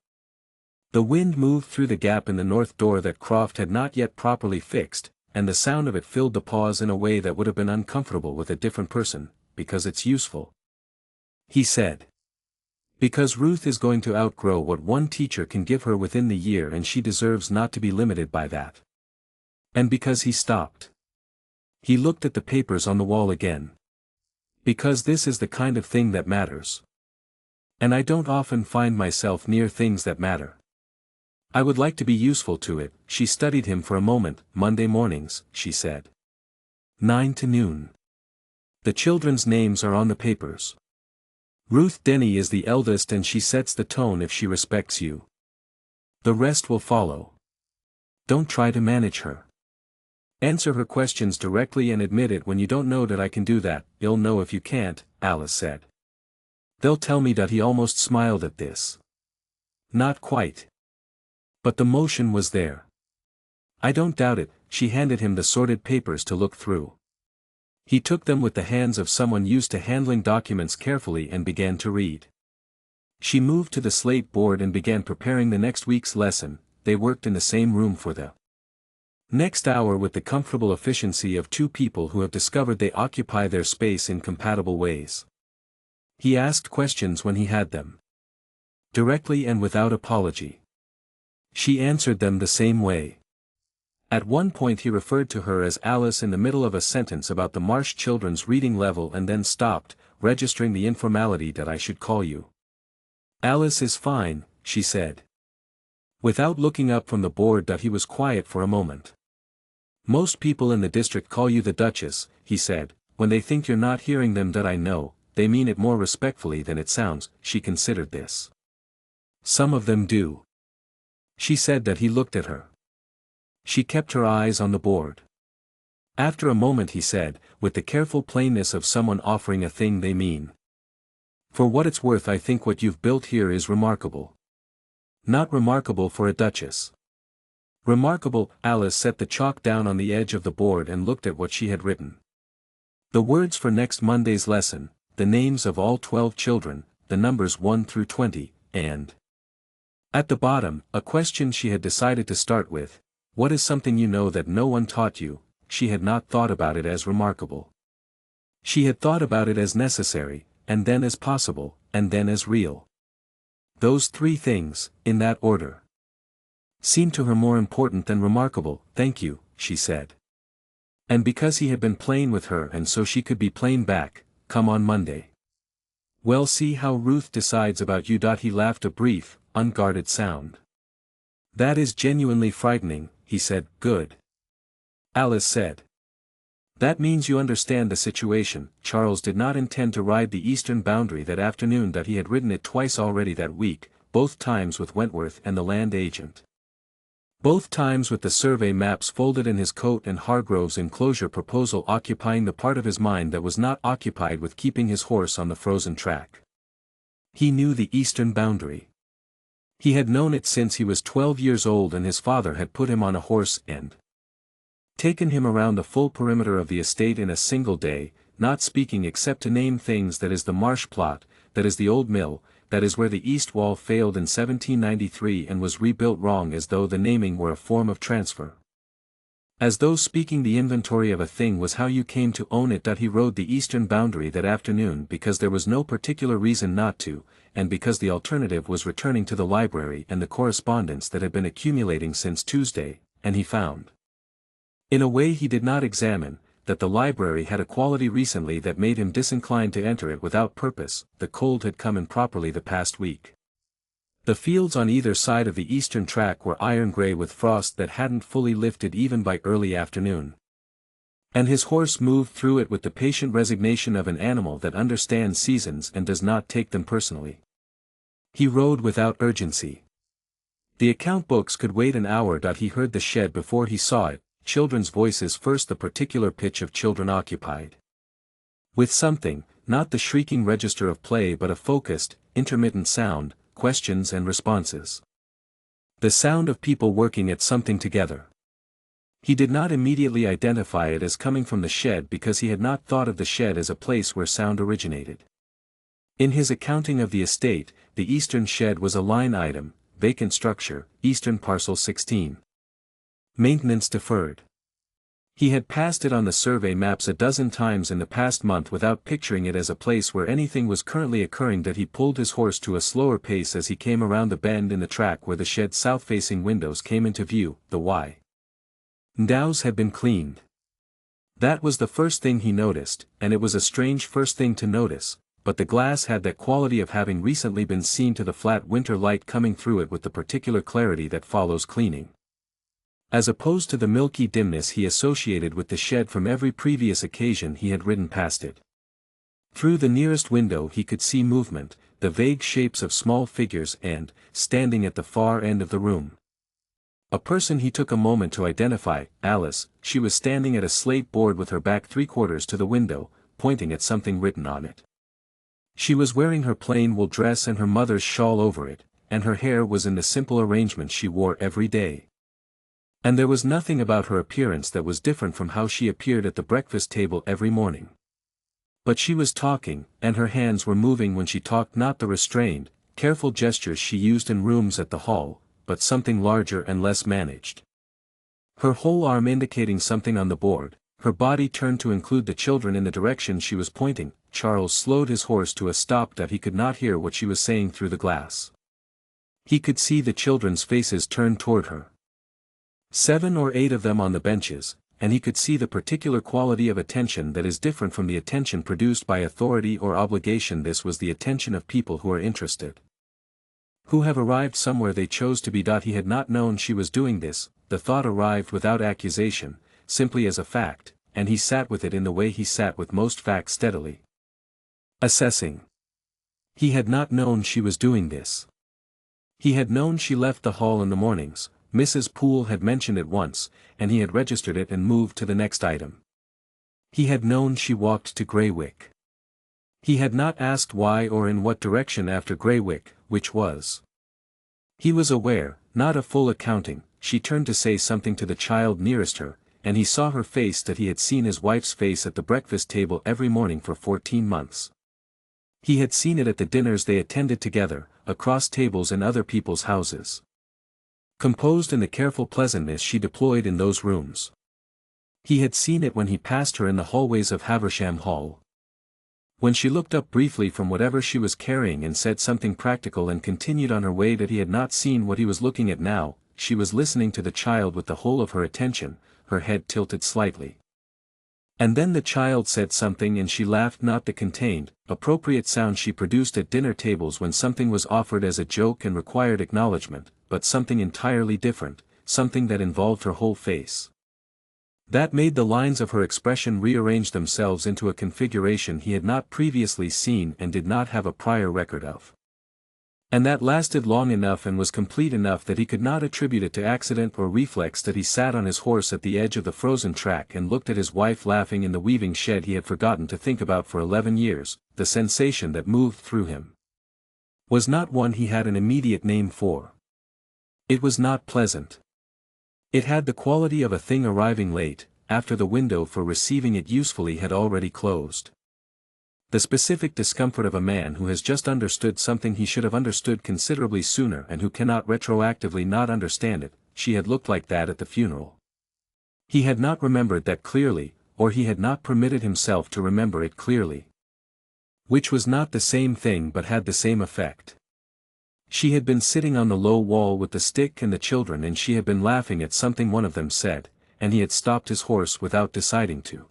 The wind moved through the gap in the north door that Croft had not yet properly fixed, and the sound of it filled the pause in a way that would have been uncomfortable with a different person, because it's useful. He said. Because Ruth is going to outgrow what one teacher can give her within the year and she deserves not to be limited by that. And because he stopped. He looked at the papers on the wall again. Because this is the kind of thing that matters. And I don't often find myself near things that matter. I would like to be useful to it. She studied him for a moment. Monday mornings, she said. 9 to noon. The children's names are on the papers. Ruth Denny is the eldest and she sets the tone if she respects you. The rest will follow. Don't try to manage her. Answer her questions directly and admit it when you don't know. I can do that. You'll know if you can't, Alice said. They'll tell me. He almost smiled at this. Not quite. But the motion was there. I don't doubt it. She handed him the sorted papers to look through. He took them with the hands of someone used to handling documents carefully and began to read. She moved to the slate board and began preparing the next week's lesson. They worked in the same room for the next hour with the comfortable efficiency of two people who have discovered they occupy their space in compatible ways. He asked questions when he had them. Directly and without apology. She answered them the same way. At one point he referred to her as Alice in the middle of a sentence about the Marsh children's reading level and then stopped, registering the informality. I should call you. Alice is fine, she said. Without looking up from the board. He was quiet for a moment. Most people in the district call you the Duchess, he said, when they think you're not hearing them. I know, they mean it more respectfully than it sounds. She considered this. Some of them do. She said. He looked at her. She kept her eyes on the board. After a moment he said, with the careful plainness of someone offering a thing they mean. For what it's worth, I think what you've built here is remarkable. Not remarkable for a duchess. Remarkable. Alice set the chalk down on the edge of the board and looked at what she had written. The words for next Monday's lesson, the names of all 12 children, the numbers 1 through 20, and at the bottom, a question she had decided to start with: what is something you know that no one taught you? She had not thought about it as remarkable. She had thought about it as necessary, and then as possible, and then as real. Those three things, in that order, seemed to her more important than remarkable. Thank you, she said. And because he had been plain with her and so she could be plain back, come on Monday. Well, see how Ruth decides about you. He laughed, a brief, unguarded sound. That is genuinely frightening, he said. Good. Alice said. That means you understand the situation. Charles did not intend to ride the eastern boundary that afternoon. He had ridden it twice already that week, both times with Wentworth and the land agent. Both times with the survey maps folded in his coat and Hargrove's enclosure proposal occupying the part of his mind that was not occupied with keeping his horse on the frozen track. He knew the eastern boundary. He had known it since he was 12 years old, and his father had put him on a horse and taken him around the full perimeter of the estate in a single day, not speaking except to name things. That is the marsh plot, that is the old mill, that is where the east wall failed in 1793 and was rebuilt wrong, as though the naming were a form of transfer. As though speaking the inventory of a thing was how you came to own it. He rode the eastern boundary that afternoon because there was no particular reason not to, and because the alternative was returning to the library and the correspondence that had been accumulating since Tuesday, and he found, in a way he did not examine, that the library had a quality recently that made him disinclined to enter it without purpose. The cold had come improperly the past week. The fields on either side of the eastern track were iron-gray with frost that hadn't fully lifted even by early afternoon. And his horse moved through it with the patient resignation of an animal that understands seasons and does not take them personally. He rode without urgency. The account books could wait an hour. He heard the shed before he saw it, children's voices first, the particular pitch of children occupied with something, not the shrieking register of play but a focused, intermittent sound, questions and responses. The sound of people working at something together. He did not immediately identify it as coming from the shed because he had not thought of the shed as a place where sound originated. In his accounting of the estate, the eastern shed was a line item, vacant structure, eastern parcel 16. Maintenance deferred. He had passed it on the survey maps a dozen times in the past month without picturing it as a place where anything was currently occurring. He pulled his horse to a slower pace as he came around the bend in the track where the shed's south-facing windows came into view. The windows had been cleaned. That was the first thing he noticed, and it was a strange first thing to notice, but the glass had that quality of having recently been seen, to the flat winter light coming through it with the particular clarity that follows cleaning, as opposed to the milky dimness he associated with the shed from every previous occasion he had ridden past it. Through the nearest window he could see movement, the vague shapes of small figures, and, standing at the far end of the room, a person he took a moment to identify, Alice. She was standing at a slate board with her back 3/4 to the window, pointing at something written on it. She was wearing her plain wool dress and her mother's shawl over it, and her hair was in the simple arrangement she wore every day. And there was nothing about her appearance that was different from how she appeared at the breakfast table every morning. But she was talking, and her hands were moving when she talked, not the restrained, careful gestures she used in rooms at the hall, but something larger and less managed. Her whole arm indicating something on the board, her body turned to include the children in the direction she was pointing. Charles slowed his horse to a stop. He could not hear what she was saying through the glass. He could see the children's faces turned toward her. 7 or 8 of them on the benches, and he could see the particular quality of attention that is different from the attention produced by authority or obligation. This was the attention of people who are interested, who have arrived somewhere they chose to be. He had not known she was doing this. The thought arrived without accusation, simply as a fact, and he sat with it in the way he sat with most facts, steadily assessing. He had not known she was doing this. He had known she left the hall in the mornings. Mrs. Poole had mentioned it once, and he had registered it and moved to the next item. He had known she walked to Greywick. He had not asked why or in what direction after Greywick, which was. He was aware, not a full accounting. She turned to say something to the child nearest her, and he saw her face that he had seen his wife's face at the breakfast table every morning for 14 months. He had seen it at the dinners they attended together, across tables in other people's houses. Composed in the careful pleasantness she deployed in those rooms. He had seen it when he passed her in the hallways of Haversham Hall. When she looked up briefly from whatever she was carrying and said something practical and continued on her way, that he had not seen what he was looking at now. She was listening to the child with the whole of her attention, her head tilted slightly. And then the child said something and she laughed, not the contained, appropriate sound she produced at dinner tables when something was offered as a joke and required acknowledgement, but something entirely different, something that involved her whole face. That made the lines of her expression rearrange themselves into a configuration he had not previously seen and did not have a prior record of. And that lasted long enough and was complete enough that he could not attribute it to accident or reflex, that he sat on his horse at the edge of the frozen track and looked at his wife laughing in the weaving shed he had forgotten to think about for 11 years, the sensation that moved through him was not one he had an immediate name for. It was not pleasant. It had the quality of a thing arriving late, after the window for receiving it usefully had already closed. The specific discomfort of a man who has just understood something he should have understood considerably sooner and who cannot retroactively not understand it. She had looked like that at the funeral. He had not remembered that clearly, or he had not permitted himself to remember it clearly. Which was not the same thing but had the same effect. She had been sitting on the low wall with the stick and the children, and she had been laughing at something one of them said, and he had stopped his horse without deciding to.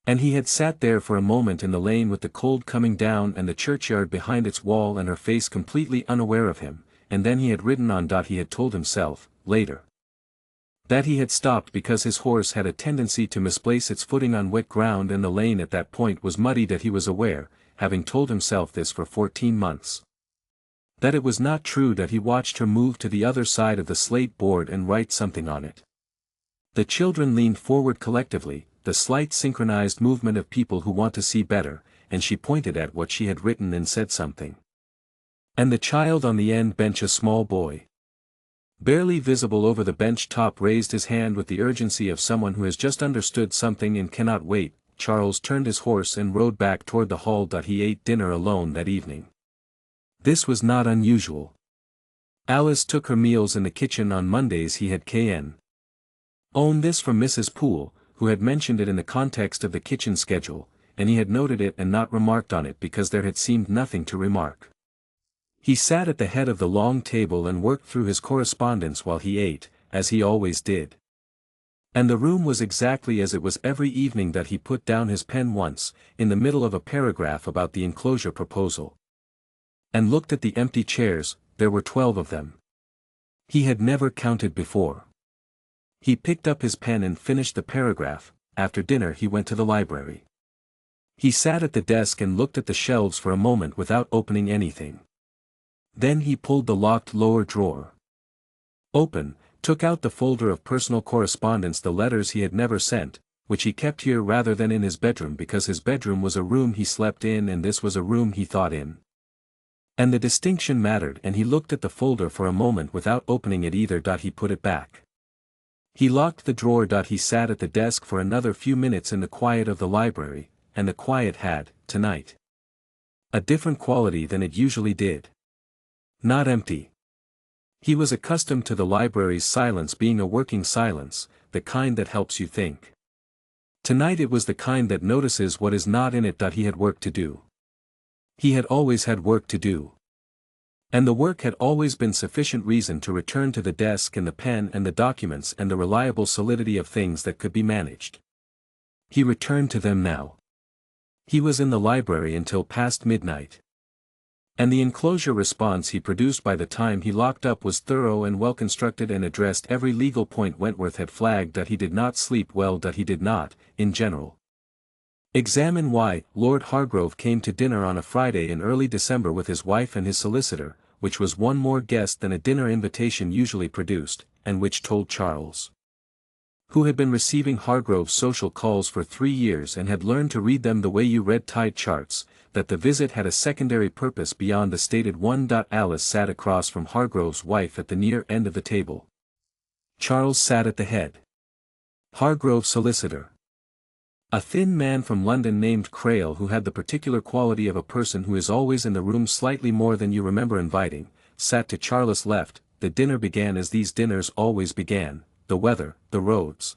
And he had sat there for a moment in the lane with the cold coming down and the churchyard behind its wall and her face completely unaware of him, and then he had ridden on. He had told himself, later, that he had stopped because his horse had a tendency to misplace its footing on wet ground, and the lane at that point was muddy. That he was aware, having told himself this for 14 months. That it was not true. That he watched her move to the other side of the slate board and write something on it. The children leaned forward collectively, the slight synchronized movement of people who want to see better, and she pointed at what she had written and said something. And the child on the end bench, a small boy, barely visible over the bench top, raised his hand with the urgency of someone who has just understood something and cannot wait. Charles turned his horse and rode back toward the hall. He ate dinner alone that evening. This was not unusual. Alice took her meals in the kitchen on Mondays. He had owned this from Mrs. Poole, who had mentioned it in the context of the kitchen schedule, and he had noted it and not remarked on it because there had seemed nothing to remark. He sat at the head of the long table and worked through his correspondence while he ate, as he always did. And the room was exactly as it was every evening. That he put down his pen once, in the middle of a paragraph about the enclosure proposal, and looked at the empty chairs. There were 12 of them. He had never counted before. He picked up his pen and finished the paragraph. After dinner he went to the library. He sat at the desk and looked at the shelves for a moment without opening anything. Then he pulled the locked lower drawer open, took out the folder of personal correspondence, the letters he had never sent, which he kept here rather than in his bedroom, because his bedroom was a room he slept in and this was a room he thought in. And the distinction mattered, and he looked at the folder for a moment without opening it either. He put it back. He locked the drawer. He sat at the desk for another few minutes in the quiet of the library, and the quiet had, tonight, a different quality than it usually did. Not empty. He was accustomed to the library's silence being a working silence, the kind that helps you think. Tonight it was the kind that notices what is not in it. He had work to do. He had always had work to do. And the work had always been sufficient reason to return to the desk and the pen and the documents and the reliable solidity of things that could be managed. He returned to them now. He was in the library until past midnight. And the enclosure response he produced by the time he locked up was thorough and well constructed and addressed every legal point. Wentworth had flagged that he did not sleep well. He did not, in general, examine why. Lord Hargrove came to dinner on a Friday in early December with his wife and his solicitor, which was one more guest than a dinner invitation usually produced, and which told Charles, who had been receiving Hargrove's social calls for 3 years and had learned to read them the way you read tide charts, that the visit had a secondary purpose beyond the stated one. Alice sat across from Hargrove's wife at the near end of the table. Charles sat at the head. Hargrove solicitor. A thin man from London named Crail, who had the particular quality of a person who is always in the room slightly more than you remember inviting, sat to Charlotte's left. The dinner began as these dinners always began: the weather, the roads,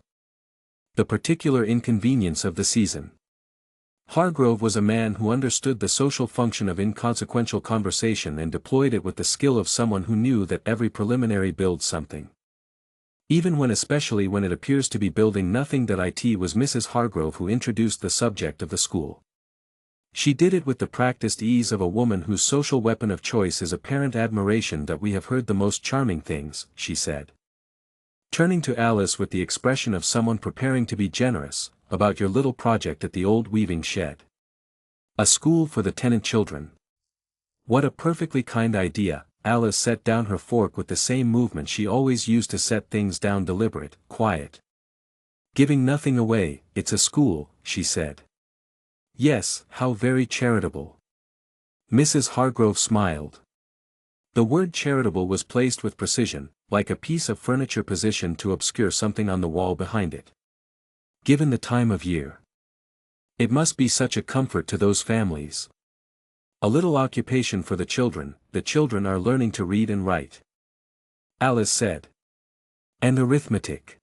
the particular inconvenience of the season. Hargrove was a man who understood the social function of inconsequential conversation and deployed it with the skill of someone who knew that every preliminary builds something. Even when, especially when it appears to be building nothing. It was Mrs. Hargrove who introduced the subject of the school. She did it with the practiced ease of a woman whose social weapon of choice is apparent admiration. We have heard the most charming things, she said, turning to Alice with the expression of someone preparing to be generous, about your little project at the old weaving shed. A school for the tenant children. What a perfectly kind idea. Alice set down her fork with the same movement she always used to set things down: deliberate, quiet. Giving nothing away. It's a school, she said. Yes, how very charitable. Mrs. Hargrove smiled. The word charitable was placed with precision, like a piece of furniture positioned to obscure something on the wall behind it. Given the time of year. It must be such a comfort to those families. A little occupation for the children are learning to read and write. Alice said. And arithmetic.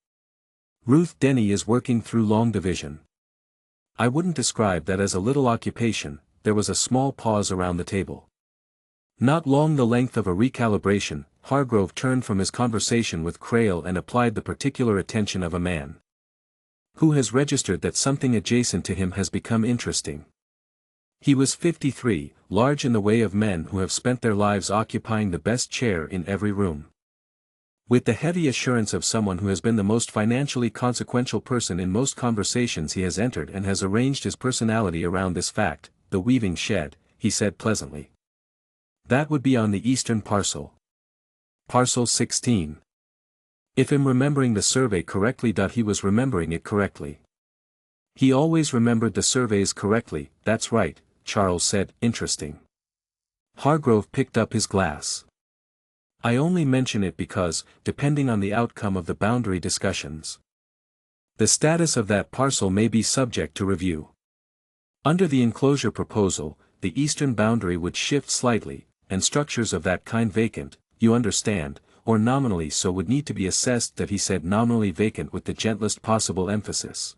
Ruth Denny is working through long division. I wouldn't describe that as a little occupation. There was a small pause around the table. Not long the length of a recalibration. Hargrove turned from his conversation with Crail and applied the particular attention of a man who has registered that something adjacent to him has become interesting. He was 53, large in the way of men who have spent their lives occupying the best chair in every room. With the heavy assurance of someone who has been the most financially consequential person in most conversations he has entered, and has arranged his personality around this fact: the weaving shed, he said pleasantly. That would be on the eastern parcel. Parcel 16. If I'm remembering the survey correctly. He was remembering it correctly. He always remembered the surveys correctly. That's right, Charles said. Interesting. Hargrove picked up his glass. I only mention it because, depending on the outcome of the boundary discussions, the status of that parcel may be subject to review. Under the enclosure proposal, the eastern boundary would shift slightly, and structures of that kind vacant, you understand, or nominally so, would need to be assessed. He said nominally vacant with the gentlest possible emphasis,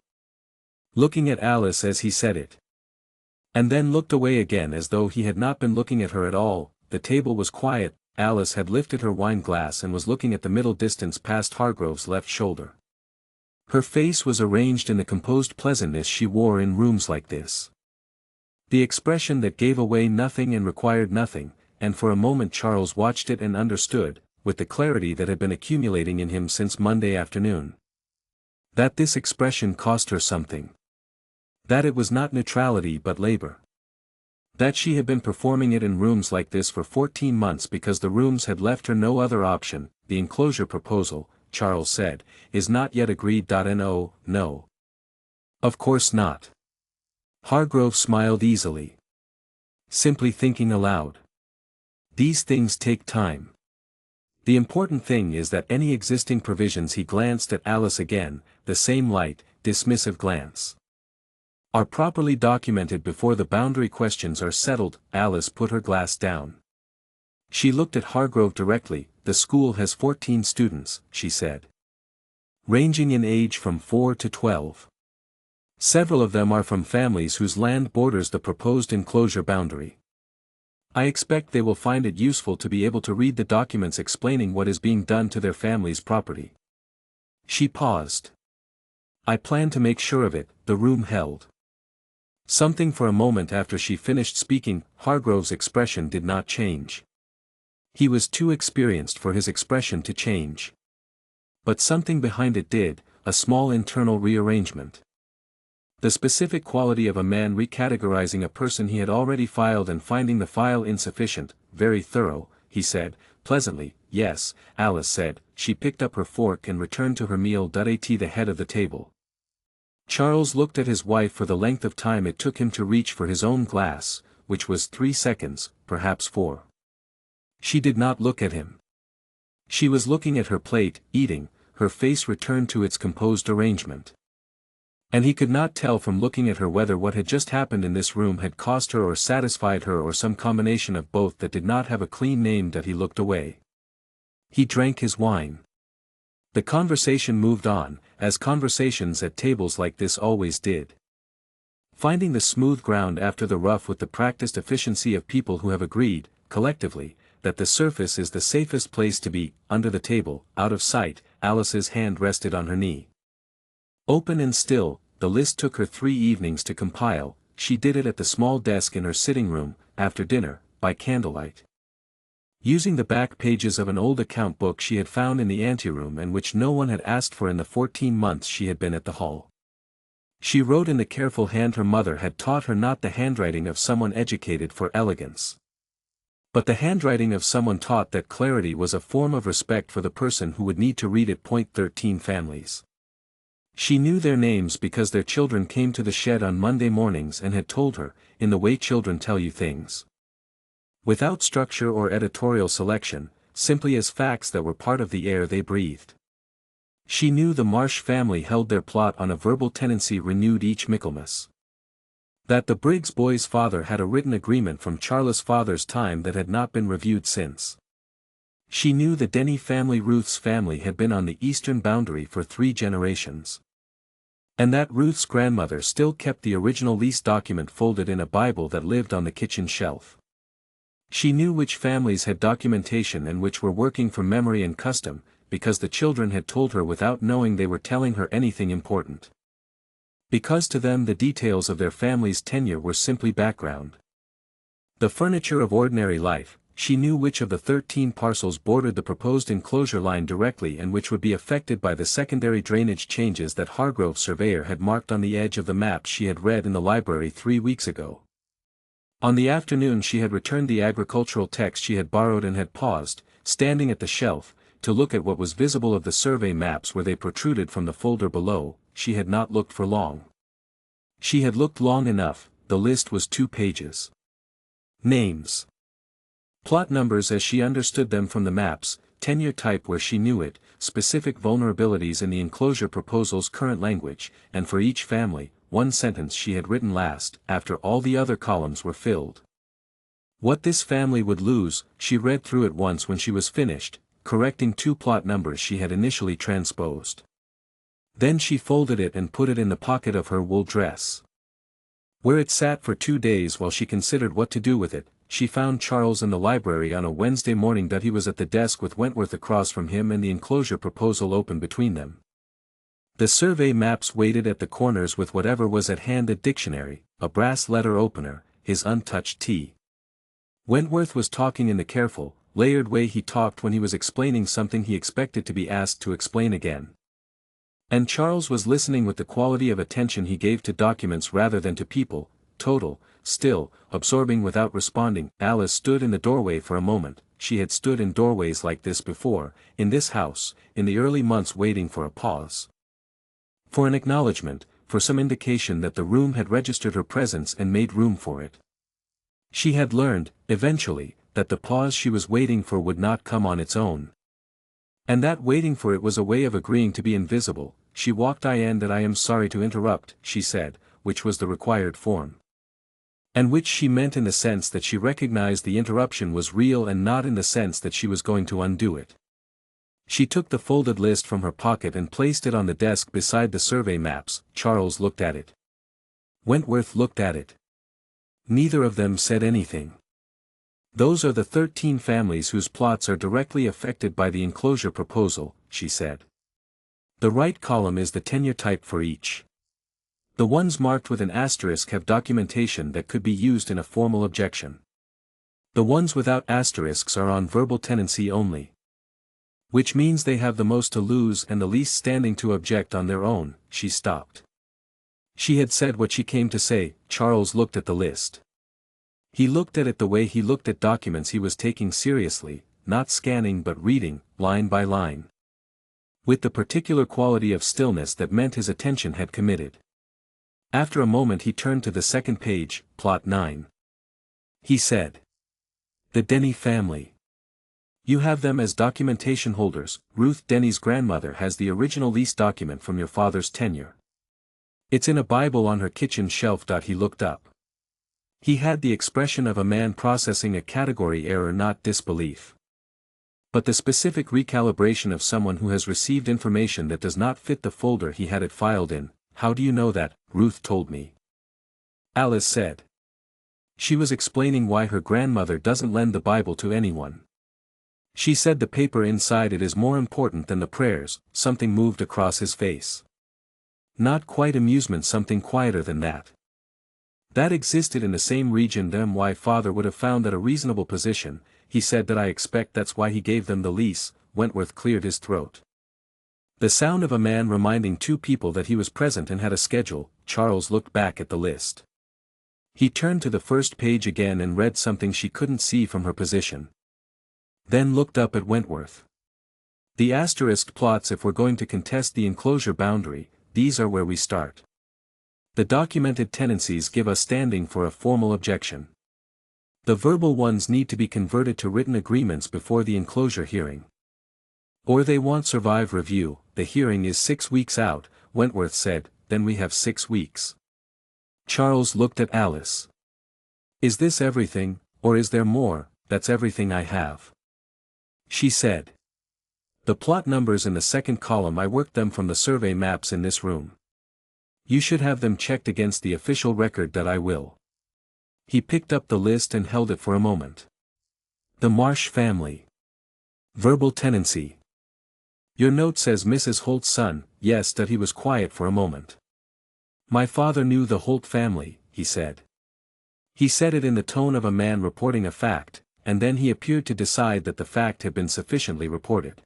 looking at Alice as he said it. And then looked away again as though he had not been looking at her at all. The table was quiet. Alice had lifted her wine glass and was looking at the middle distance past Hargrove's left shoulder. Her face was arranged in the composed pleasantness she wore in rooms like this. The expression that gave away nothing and required nothing, and for a moment Charles watched it and understood, with the clarity that had been accumulating in him since Monday afternoon, that this expression cost her something. That it was not neutrality but labor. That she had been performing it in rooms like this for 14 months because the rooms had left her no other option. The enclosure proposal, Charles said, is not yet agreed. No. Of course not. Hargrove smiled easily. Simply thinking aloud. These things take time. The important thing is that any existing provisions— he glanced at Alice again, the same light, dismissive glance— are properly documented before the boundary questions are settled. Alice put her glass down. She looked at Hargrove directly. The school has 14 students, she said, ranging in age from 4 to 12. Several of them are from families whose land borders the proposed enclosure boundary. I expect they will find it useful to be able to read the documents explaining what is being done to their family's property. She paused. I plan to make sure of it. The room held something for a moment after she finished speaking. Hargrove's expression did not change. He was too experienced for his expression to change. But something behind it did, a small internal rearrangement. The specific quality of a man recategorizing a person he had already filed and finding the file insufficient. Very thorough, he said, pleasantly. Yes, Alice said. She picked up her fork and returned to her meal. At the head of the table, Charles looked at his wife for the length of time it took him to reach for his own glass, which was 3 seconds, perhaps 4. She did not look at him. She was looking at her plate, eating, her face returned to its composed arrangement. And he could not tell from looking at her whether what had just happened in this room had cost her or satisfied her or some combination of both that did not have a clean name. That he looked away. He drank his wine. The conversation moved on, as conversations at tables like this always did. Finding the smooth ground after the rough with the practiced efficiency of people who have agreed, collectively, that the surface is the safest place to be, under the table, out of sight, Alice's hand rested on her knee. Open and still, the list took her 3 evenings to compile. She did it at the small desk in her sitting room, after dinner, by candlelight. Using the back pages of an old account book she had found in the anteroom and which no one had asked for in the 14 months she had been at the hall. She wrote in the careful hand her mother had taught her, not the handwriting of someone educated for elegance, but the handwriting of someone taught that clarity was a form of respect for the person who would need to read it. 13 families. She knew their names because their children came to the shed on Monday mornings and had told her, in the way children tell you things. Without structure or editorial selection, simply as facts that were part of the air they breathed. She knew the Marsh family held their plot on a verbal tenancy renewed each Michaelmas. That the Briggs boy's father had a written agreement from Charles's father's time that had not been reviewed since. She knew the Denny family, Ruth's family, had been on the eastern boundary for 3 generations. And that Ruth's grandmother still kept the original lease document folded in a Bible that lived on the kitchen shelf. She knew which families had documentation and which were working from memory and custom, because the children had told her without knowing they were telling her anything important. Because to them the details of their family's tenure were simply background. The furniture of ordinary life. She knew which of the 13 parcels bordered the proposed enclosure line directly and which would be affected by the secondary drainage changes that Hargrove's surveyor had marked on the edge of the map she had read in the library 3 weeks ago. On the afternoon she had returned the agricultural text she had borrowed and had paused, standing at the shelf, to look at what was visible of the survey maps where they protruded from the folder below. She had not looked for long. She had looked long enough. The list was 2 pages. Names. Plot numbers as she understood them from the maps, tenure type where she knew it, specific vulnerabilities in the enclosure proposal's current language, and for each family, 1 sentence she had written last, after all the other columns were filled. What this family would lose, she read through it once when she was finished, correcting 2 plot numbers she had initially transposed. Then she folded it and put it in the pocket of her wool dress, where it sat for 2 days while she considered what to do with it. She found Charles in the library on a Wednesday morning. He was at the desk with Wentworth across from him and the enclosure proposal open between them. The survey maps waited at the corners with whatever was at hand: a dictionary, a brass letter opener, his untouched tea. Wentworth was talking in the careful, layered way he talked when he was explaining something he expected to be asked to explain again. And Charles was listening with the quality of attention he gave to documents rather than to people, total, still, absorbing without responding. Alice stood in the doorway for a moment. She had stood in doorways like this before, in this house, in the early months, waiting for a pause. For an acknowledgement, for some indication that the room had registered her presence and made room for it. She had learned, eventually, that the pause she was waiting for would not come on its own. And that waiting for it was a way of agreeing to be invisible. She walked in. "That I am sorry to interrupt," she said, which was the required form. And which she meant in the sense that she recognized the interruption was real and not in the sense that she was going to undo it. She took the folded list from her pocket and placed it on the desk beside the survey maps. Charles looked at it. Wentworth looked at it. Neither of them said anything. "Those are the 13 families whose plots are directly affected by the enclosure proposal," she said. "The right column is the tenure type for each. The ones marked with an asterisk have documentation that could be used in a formal objection. The ones without asterisks are on verbal tenancy only. Which means they have the most to lose and the least standing to object on their own." She stopped. She had said what she came to say. Charles looked at the list. He looked at it the way he looked at documents he was taking seriously, not scanning but reading, line by line. With the particular quality of stillness that meant his attention had committed. After a moment he turned to the second page, plot 9. He said. "The Denny family. You have them as documentation holders. Ruth Denny's grandmother has the original lease document from your father's tenure. It's in a Bible on her kitchen shelf. He looked up. He had the expression of a man processing a category error, not disbelief. But the specific recalibration of someone who has received information that does not fit the folder he had it filed in. How do you know that? Ruth told me. Alice said. She was explaining why her grandmother doesn't lend the Bible to anyone. She said the paper inside it is more important than the prayers. Something moved across his face. Not quite amusement, something quieter than that. That existed in the same region. Why father would have found that a reasonable position. He said that I expect that's why he gave them the lease. Wentworth cleared his throat. The sound of a man reminding two people that he was present and had a schedule. Charles looked back at the list. He turned to the first page again and read something she couldn't see from her position. Then looked up at Wentworth. The asterisk plots. If we're going to contest the enclosure boundary, these are where we start. The documented tenancies give us standing for a formal objection. The verbal ones need to be converted to written agreements before the enclosure hearing. Or they won't survive review. The hearing is 6 weeks out, Wentworth said. Then we have 6 weeks. Charles looked at Alice. Is this everything, or is there more? That's everything I have. She said. The plot numbers in the second column, I worked them from the survey maps in this room. You should have them checked against the official record. That I will. He picked up the list and held it for a moment. The Marsh family. Verbal tenancy. Your note says Mrs. Holt's son. Yes. That he was quiet for a moment. My father knew the Holt family, he said. He said it in the tone of a man reporting a fact, and then he appeared to decide that the fact had been sufficiently reported.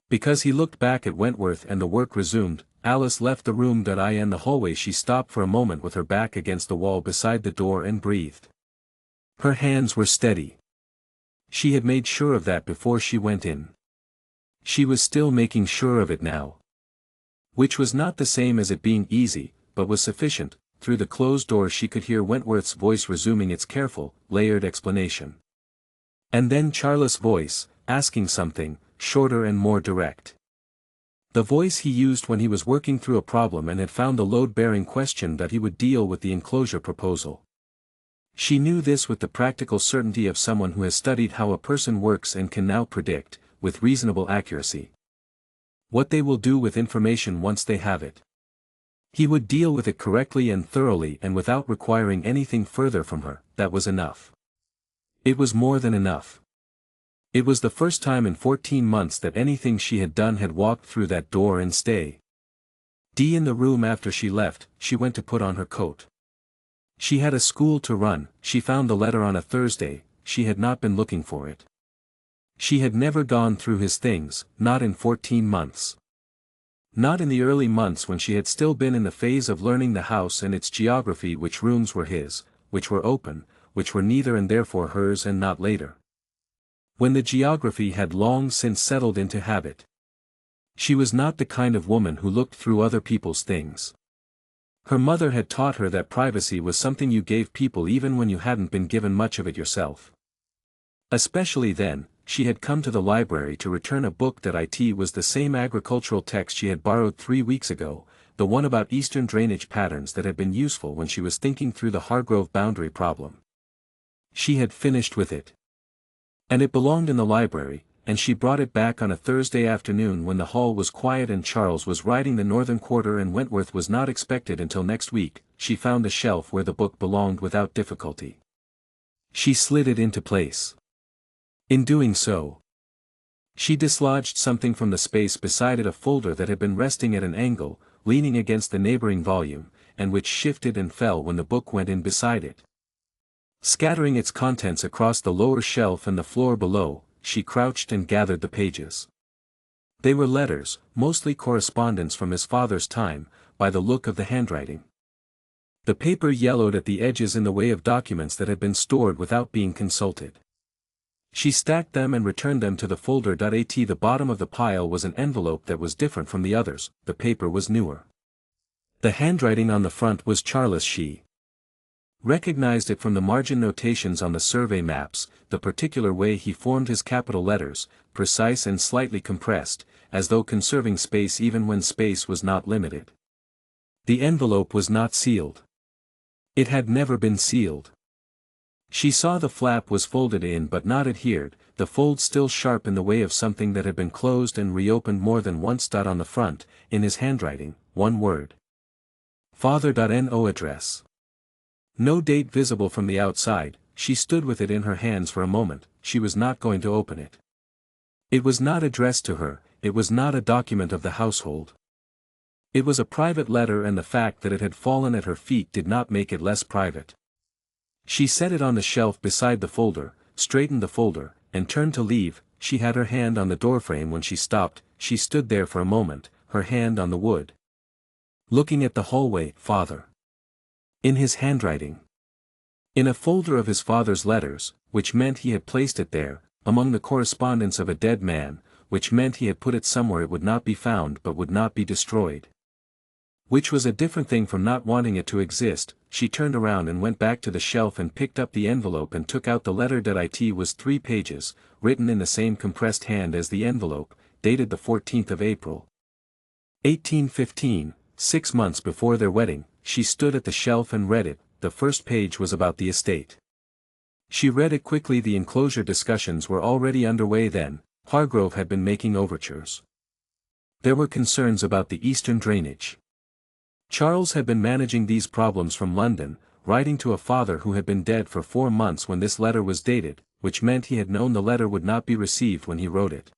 Because he looked back at Wentworth and the work resumed, Alice left the room. In the hallway she stopped for a moment with her back against the wall beside the door and breathed. Her hands were steady. She had made sure of that before she went in. She was still making sure of it now. Which was not the same as it being easy, but was sufficient. Through the closed door she could hear Wentworth's voice resuming its careful, layered explanation. And then Charles' voice, asking something, shorter and more direct. The voice he used when he was working through a problem and had found the load-bearing question that he would deal with the enclosure proposal. She knew this with the practical certainty of someone who has studied how a person works and can now predict, with reasonable accuracy, what they will do with information once they have it. He would deal with it correctly and thoroughly and without requiring anything further from her. That was enough. It was more than enough. It was the first time in 14 months that anything she had done had walked through that door and stay. In the room after she left, she went to put on her coat. She had a school to run. She found the letter on a Thursday. She had not been looking for it. She had never gone through his things, not in 14 months. Not in the early months when she had still been in the phase of learning the house and its geography, which rooms were his, which were open, which were neither and therefore hers, and not later, when the geography had long since settled into habit. She was not the kind of woman who looked through other people's things. Her mother had taught her that privacy was something you gave people even when you hadn't been given much of it yourself. Especially then. She had come to the library to return a book that it was the same agricultural text she had borrowed 3 weeks ago, the one about eastern drainage patterns that had been useful when she was thinking through the Hargrove boundary problem. She had finished with it. And it belonged in the library, and she brought it back on a Thursday afternoon when the hall was quiet and Charles was riding the northern quarter and Wentworth was not expected until next week. She found the shelf where the book belonged without difficulty. She slid it into place. In doing so, she dislodged something from the space beside it, a folder that had been resting at an angle, leaning against the neighboring volume, and which shifted and fell when the book went in beside it. Scattering its contents across the lower shelf and the floor below, she crouched and gathered the pages. They were letters, mostly correspondence from his father's time, by the look of the handwriting. The paper yellowed at the edges in the way of documents that had been stored without being consulted. She stacked them and returned them to the folder. At the bottom of the pile was an envelope that was different from the others. The paper was newer. The handwriting on the front was Charles. She Recognized it from the margin notations on the survey maps, the particular way he formed his capital letters, precise and slightly compressed, as though conserving space even when space was not limited. The envelope was not sealed. It had never been sealed. She saw the flap was folded in but not adhered, the fold still sharp in the way of something that had been closed and reopened more than once. On the front, in his handwriting, one word. Father.no address. No date visible from the outside. She stood with it in her hands for a moment. She was not going to open it. It was not addressed to her, it was not a document of the household. It was a private letter, and the fact that it had fallen at her feet did not make it less private. She set it on the shelf beside the folder, straightened the folder, and turned to leave. She had her hand on the doorframe when she stopped. She stood there for a moment, her hand on the wood. Looking at the hallway. Father. In his handwriting. In a folder of his father's letters, which meant he had placed it there, among the correspondence of a dead man, which meant he had put it somewhere it would not be found but would not be destroyed. Which was a different thing from not wanting it to exist. She turned around and went back to the shelf and picked up the envelope and took out the letter. It was 3 pages, written in the same compressed hand as the envelope, dated the 14th of April. 1815, 6 months before their wedding. She stood at the shelf and read it. The first page was about the estate. She read it quickly. The enclosure discussions were already underway then. Hargrove had been making overtures. There were concerns about the eastern drainage. Charles had been managing these problems from London, writing to a father who had been dead for 4 months when this letter was dated, which meant he had known the letter would not be received when he wrote it.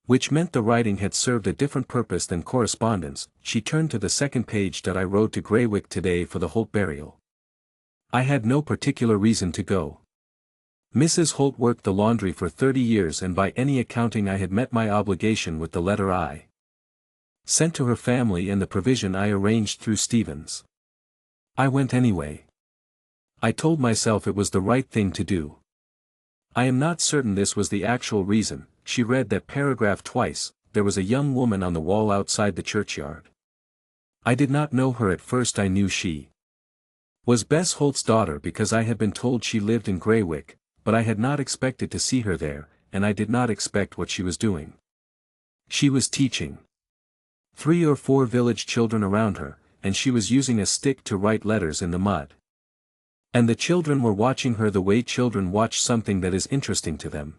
Which meant the writing had served a different purpose than correspondence. She turned to the second page. I rode to Greywick today for the Holt burial. I had no particular reason to go. Mrs. Holt worked the laundry for 30 years, and by any accounting I had met my obligation with the letter I sent to her family and the provision I arranged through Stevens. I went anyway. I told myself it was the right thing to do. I am not certain this was the actual reason. She read that paragraph twice. There was a young woman on the wall outside the churchyard. I did not know her at first. I knew she was Bess Holt's daughter because I had been told she lived in Greywick, but I had not expected to see her there, and I did not expect what she was doing. She was teaching 3 or 4 village children around her, and she was using a stick to write letters in the mud. And the children were watching her the way children watch something that is interesting to them.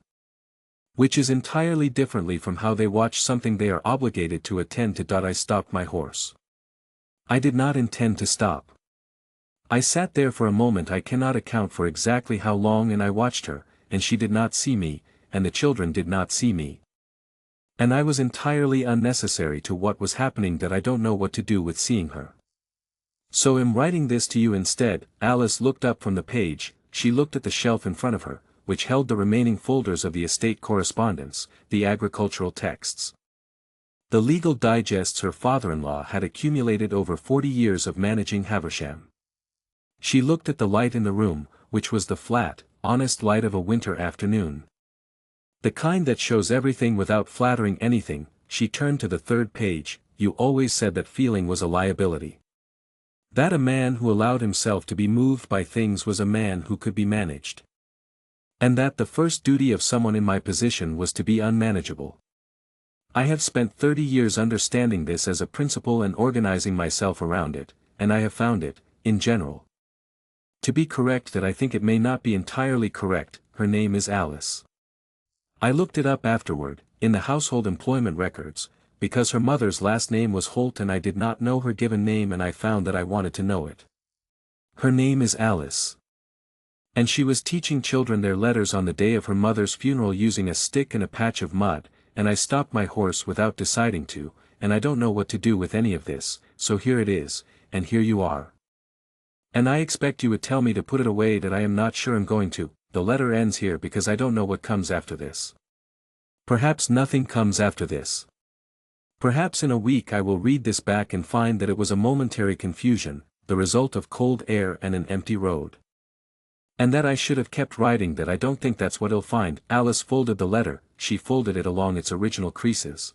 Which is entirely differently from how they watch something they are obligated to attend to. I stopped my horse. I did not intend to stop. I sat there for a moment. I cannot account for exactly how long, and I watched her, and she did not see me, and the children did not see me. And I was entirely unnecessary to what was happening. I don't know what to do with seeing her. So am writing this to you instead. Alice looked up from the page. She looked at the shelf in front of her, which held the remaining folders of the estate correspondence, the agricultural texts, the legal digests her father-in-law had accumulated over 40 years of managing Haversham. She looked at the light in the room, which was the flat, honest light of a winter afternoon. The kind that shows everything without flattering anything. She turned to the third page. You always said that feeling was a liability. That a man who allowed himself to be moved by things was a man who could be managed. And that the first duty of someone in my position was to be unmanageable. I have spent 30 years understanding this as a principle and organizing myself around it, and I have found it, in general, to be correct. That I think it may not be entirely correct. Her name is Alice. I looked it up afterward, in the household employment records, because her mother's last name was Holt and I did not know her given name, and I found that I wanted to know it. Her name is Alice. And she was teaching children their letters on the day of her mother's funeral using a stick and a patch of mud, and I stopped my horse without deciding to, and I don't know what to do with any of this, so here it is, and here you are. And I expect you would tell me to put it away. That I am not sure I'm going to. The letter ends here because I don't know what comes after this. Perhaps nothing comes after this. Perhaps in a week I will read this back and find that it was a momentary confusion, the result of cold air and an empty road. And that I should have kept writing. That I don't think that's what he'll find. Alice folded the letter. She folded it along its original creases.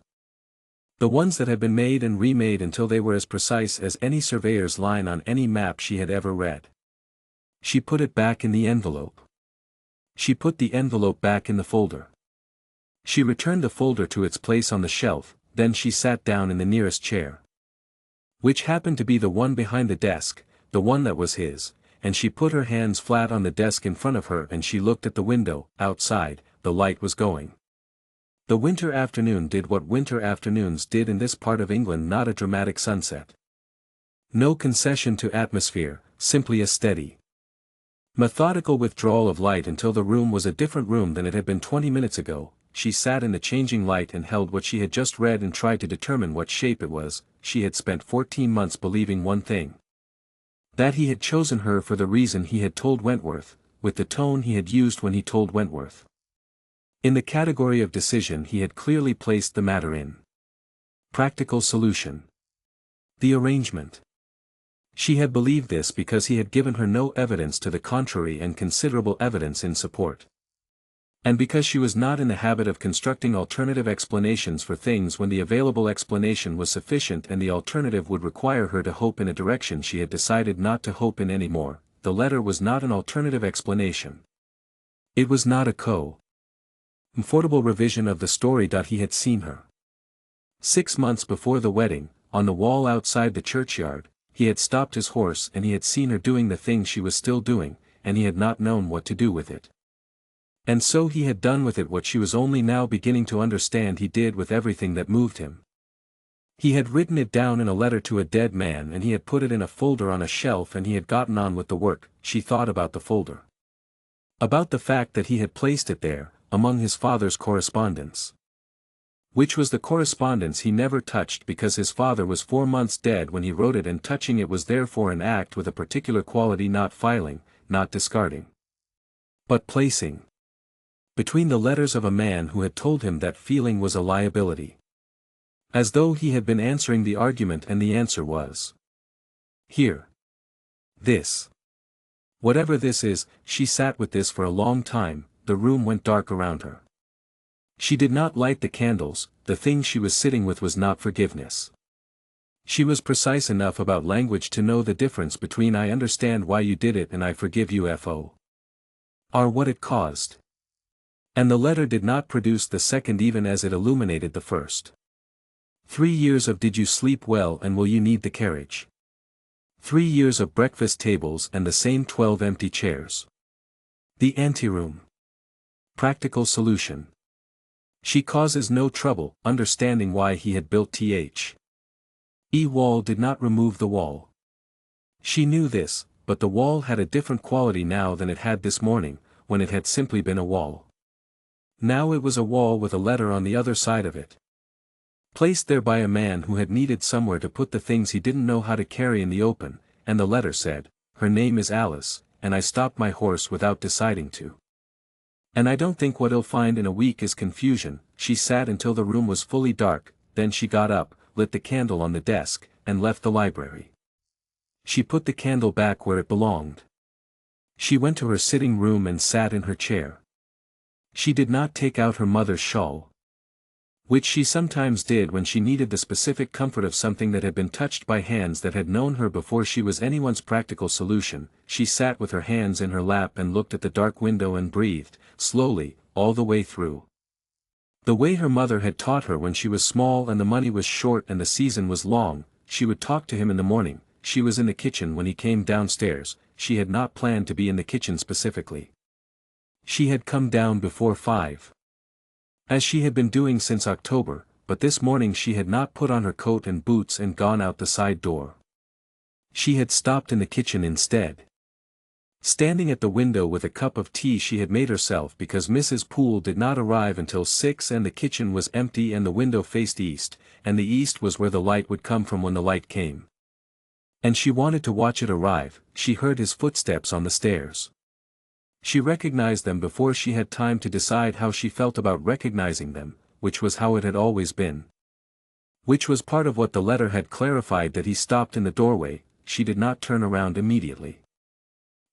The ones that had been made and remade until they were as precise as any surveyor's line on any map she had ever read. She put it back in the envelope. She put the envelope back in the folder. She returned the folder to its place on the shelf, then she sat down in the nearest chair, which happened to be the one behind the desk, the one that was his, and she put her hands flat on the desk in front of her and she looked at the window. Outside, the light was going. The winter afternoon did what winter afternoons did in this part of England, not a dramatic sunset. No concession to atmosphere, simply a steady, methodical withdrawal of light until the room was a different room than it had been 20 minutes ago. She sat in the changing light and held what she had just read and tried to determine what shape it was. She had spent 14 months believing one thing: that he had chosen her for the reason he had told Wentworth, with the tone he had used when he told Wentworth. In the category of decision he had clearly placed the matter in practical solution. The arrangement. She had believed this because he had given her no evidence to the contrary and considerable evidence in support. And because she was not in the habit of constructing alternative explanations for things when the available explanation was sufficient and the alternative would require her to hope in a direction she had decided not to hope in anymore. The letter was not an alternative explanation. It was not a comfortable revision of the story. He had seen her 6 months before the wedding, on the wall outside the churchyard. He had stopped his horse and he had seen her doing the thing she was still doing, and he had not known what to do with it. And so he had done with it what she was only now beginning to understand he did with everything that moved him. He had written it down in a letter to a dead man and he had put it in a folder on a shelf and he had gotten on with the work. She thought about the folder. About the fact that he had placed it there, among his father's correspondence. Which was the correspondence he never touched because his father was 4 months dead when he wrote it, and touching it was therefore an act with a particular quality, not filing, not discarding, but placing between the letters of a man who had told him that feeling was a liability. As though he had been answering the argument and the answer was here. This. Whatever this is. She sat with this for a long time. The room went dark around her. She did not light the candles. The thing she was sitting with was not forgiveness. She was precise enough about language to know the difference between "I understand why you did it" and "I forgive you for what it caused." And the letter did not produce the second even as it illuminated the first. 3 years of "Did you sleep well and will you need the carriage?" 3 years of breakfast tables and the same 12 empty chairs. The anteroom. Practical solution. She causes no trouble, understanding why he had built the wall did not remove the wall. She knew this, but the wall had a different quality now than it had this morning, when it had simply been a wall. Now it was a wall with a letter on the other side of it. Placed there by a man who had needed somewhere to put the things he didn't know how to carry in the open, and the letter said, "Her name is Alice, and I stopped my horse without deciding to. And I don't think what he'll find in a week is confusion." She sat until the room was fully dark, then she got up, lit the candle on the desk, and left the library. She put the candle back where it belonged. She went to her sitting room and sat in her chair. She did not take out her mother's shawl, which she sometimes did when she needed the specific comfort of something that had been touched by hands that had known her before she was anyone's. Practical solution. She sat with her hands in her lap and looked at the dark window and breathed, slowly, all the way through. The way her mother had taught her when she was small and the money was short and the season was long. She would talk to him in the morning. She was in the kitchen when he came downstairs. She had not planned to be in the kitchen specifically. She had come down before 5. As she had been doing since October, but this morning she had not put on her coat and boots and gone out the side door. She had stopped in the kitchen instead. Standing at the window with a cup of tea she had made herself because Mrs. Poole did not arrive until 6 and the kitchen was empty and the window faced east, and the east was where the light would come from when the light came. And she wanted to watch it arrive. She heard his footsteps on the stairs. She recognized them before she had time to decide how she felt about recognizing them, which was how it had always been. Which was part of what the letter had clarified, that he stopped in the doorway. She did not turn around immediately.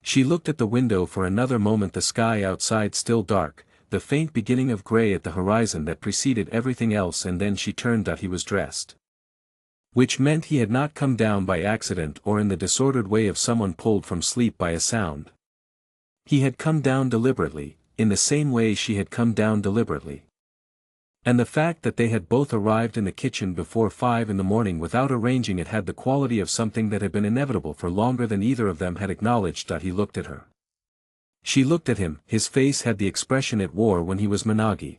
She looked at the window for another moment, the sky outside still dark, the faint beginning of gray at the horizon that preceded everything else, and then she turned. He was dressed. Which meant he had not come down by accident or in the disordered way of someone pulled from sleep by a sound. He had come down deliberately, in the same way she had come down deliberately. And the fact that they had both arrived in the kitchen before 5 in the morning without arranging it had the quality of something that had been inevitable for longer than either of them had acknowledged. That he looked at her. She looked at him. His face had the expression it wore when he was Minagi.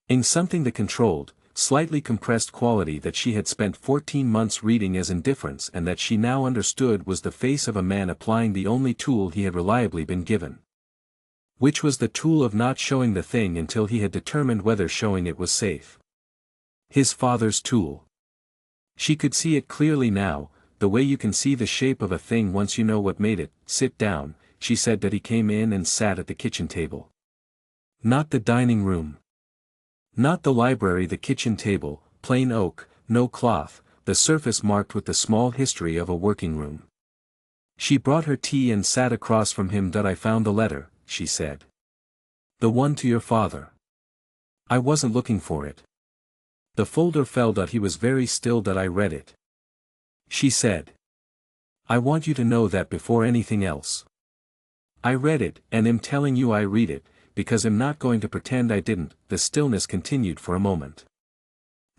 In something the controlled, slightly compressed quality that she had spent 14 months reading as indifference and that she now understood was the face of a man applying the only tool he had reliably been given. Which was the tool of not showing the thing until he had determined whether showing it was safe. His father's tool. She could see it clearly now, the way you can see the shape of a thing once you know what made it. Sit down, she said. That he came in and sat at the kitchen table. Not the dining room. Not the library. The kitchen table, plain oak, no cloth, the surface marked with the small history of a working room. She brought her tea and sat across from him. I found the letter, she said. The one to your father. I wasn't looking for it. The folder fell. He was very still. I read it. She said. I want you to know that before anything else. I read it, and am telling you I read it, because I'm not going to pretend I didn't. The stillness continued for a moment.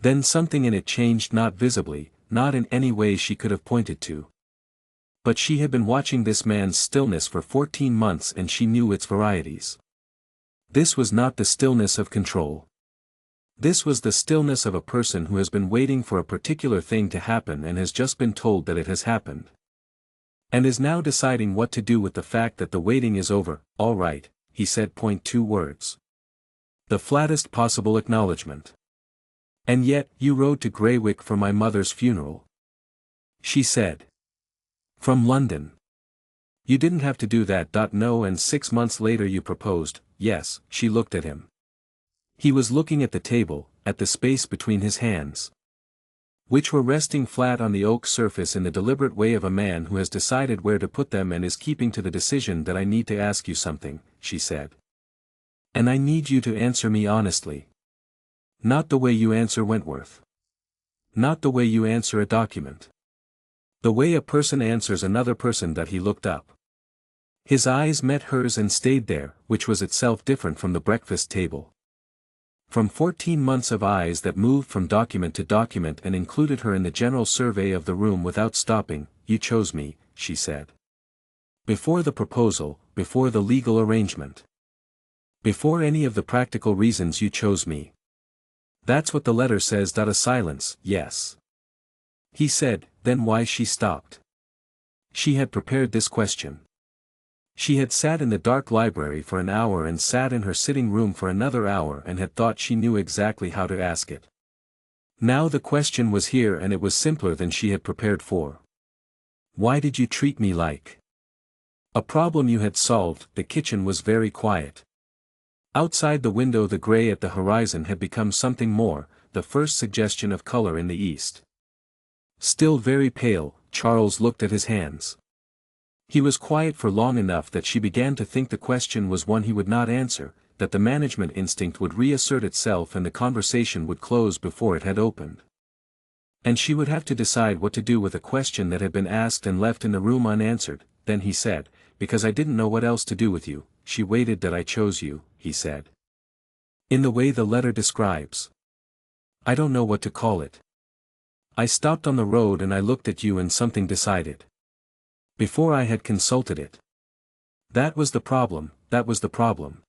Then something in it changed, not visibly, not in any way she could have pointed to. But she had been watching this man's stillness for 14 months and she knew its varieties. This was not the stillness of control. This was the stillness of a person who has been waiting for a particular thing to happen and has just been told that it has happened. And is now deciding what to do with the fact that the waiting is over. All right, he said. 2 words. The flattest possible acknowledgement. And yet, you rode to Greywick for my mother's funeral. She said. From London. You didn't have to do that. No, and 6 months later you proposed. Yes. She looked at him. He was looking at the table, at the space between his hands, which were resting flat on the oak surface in the deliberate way of a man who has decided where to put them and is keeping to the decision. I need to ask you something, she said. And I need you to answer me honestly. Not the way you answer Wentworth. Not the way you answer a document. The way a person answers another person. He looked up. His eyes met hers and stayed there, which was itself different from the breakfast table. From 14 months of eyes that moved from document to document and included her in the general survey of the room without stopping. You chose me, she said. Before the proposal, before the legal arrangement. Before any of the practical reasons you chose me. That's what the letter says. A silence. Yes. He said. Then why? She stopped. She had prepared this question. She had sat in the dark library for an hour and sat in her sitting room for another hour and had thought she knew exactly how to ask it. Now the question was here and it was simpler than she had prepared for. Why did you treat me like a problem you had solved? The kitchen was very quiet. Outside the window the gray at the horizon had become something more, the first suggestion of color in the east. Still very pale, Charles looked at his hands. He was quiet for long enough that she began to think the question was one he would not answer, that the management instinct would reassert itself and the conversation would close before it had opened. And she would have to decide what to do with a question that had been asked and left in the room unanswered. Then he said, because I didn't know what else to do with you. She waited. I chose you, he said. In the way the letter describes. I don't know what to call it. I stopped on the road and I looked at you and something decided. Before I had consulted it. That was the problem, that was the problem.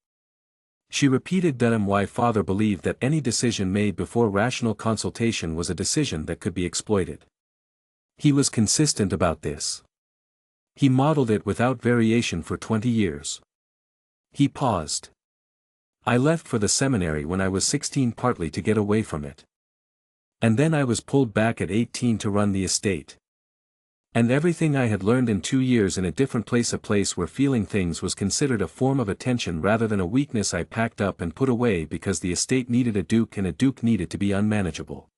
She repeated why father believed that any decision made before rational consultation was a decision that could be exploited. He was consistent about this. He modeled it without variation for 20 years. He paused. I left for the seminary when I was 16 partly to get away from it. And then I was pulled back at 18 to run the estate. And everything I had learned in 2 years in a different place, a place where feeling things was considered a form of attention rather than a weakness, I packed up and put away because the estate needed a duke and a duke needed to be unmanageable.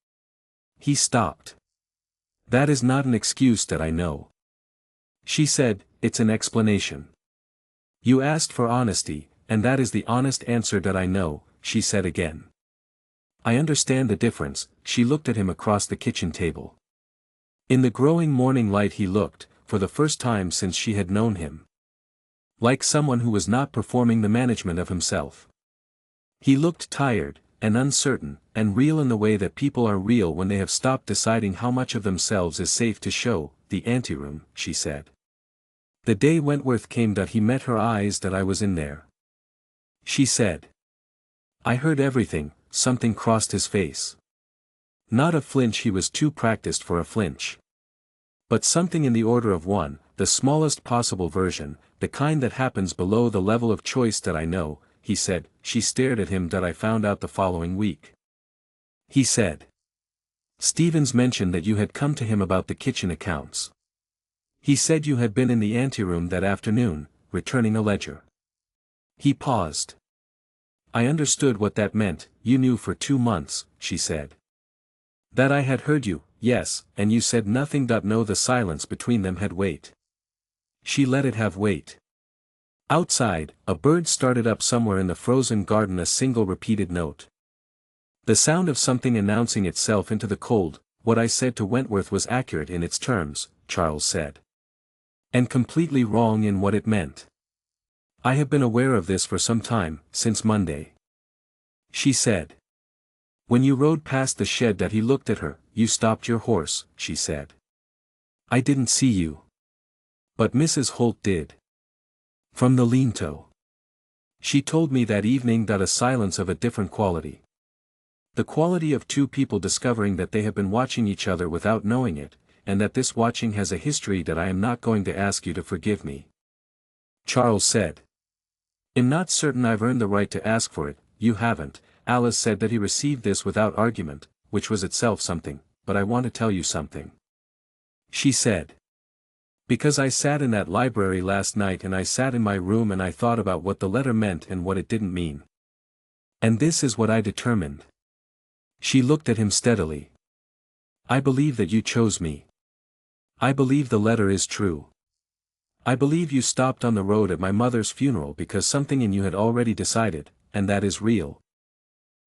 He stopped. That is not an excuse, I know. She said, it's an explanation. You asked for honesty, and that is the honest answer. I know, she said again. I understand the difference. She looked at him across the kitchen table. In the growing morning light he looked, for the first time since she had known him. Like someone who was not performing the management of himself. He looked tired, and uncertain, and real in the way that people are real when they have stopped deciding how much of themselves is safe to show. The anteroom, she said. The day Wentworth came that he met her eyes that I was in there. She said. I heard everything. Something crossed his face. Not a flinch, he was too practiced for a flinch. But something in the order of one, the smallest possible version, the kind that happens below the level of choice that I know, he said. She stared at him. That I found out the following week. He said. Stevens mentioned that you had come to him about the kitchen accounts. He said you had been in the anteroom that afternoon, returning a ledger. He paused. I understood what that meant. You knew for 2 months, she said. That I had heard you, yes, and you said nothing. No, the silence between them had weight. She let it have weight. Outside, a bird started up somewhere in the frozen garden, a single repeated note. The sound of something announcing itself into the cold. What I said to Wentworth was accurate in its terms, Charles said. And completely wrong in what it meant. I have been aware of this for some time, since Monday. She said. When you rode past the shed that he looked at her. You stopped your horse, she said. I didn't see you. But Mrs. Holt did. From the lean-to. She told me that evening that a silence of a different quality. The quality of two people discovering that they have been watching each other without knowing it, and that this watching has a history that I am not going to ask you to forgive me. Charles said. I'm not certain I've earned the right to ask for it. You haven't. Alice said that he received this without argument, which was itself something, but I want to tell you something. She said. Because I sat in that library last night, and I sat in my room, and I thought about what the letter meant and what it didn't mean. And this is what I determined. She looked at him steadily. I believe that you chose me. I believe the letter is true. I believe you stopped on the road at my mother's funeral because something in you had already decided, and that is real.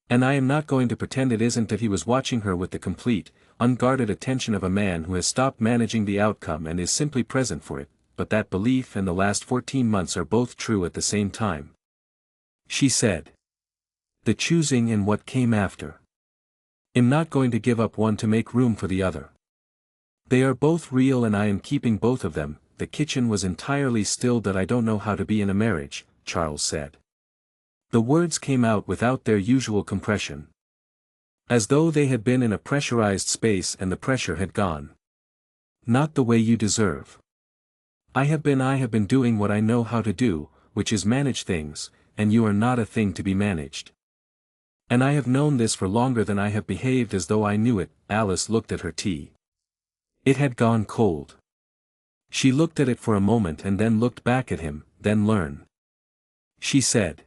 And I am not going to pretend it isn't, that he was watching her with the complete, unguarded attention of a man who has stopped managing the outcome and is simply present for it, but that belief and the last 14 months are both true at the same time. She said. The choosing and what came after. I'm not going to give up one to make room for the other. They are both real and I am keeping both of them. The kitchen was entirely still. That I don't know how to be in a marriage, Charles said. The words came out without their usual compression. As though they had been in a pressurized space and the pressure had gone. Not the way you deserve. I have been doing what I know how to do, which is manage things, and you are not a thing to be managed. And I have known this for longer than I have behaved as though I knew it. Alice looked at her tea. It had gone cold. She looked at it for a moment and then looked back at him, then learn. She said.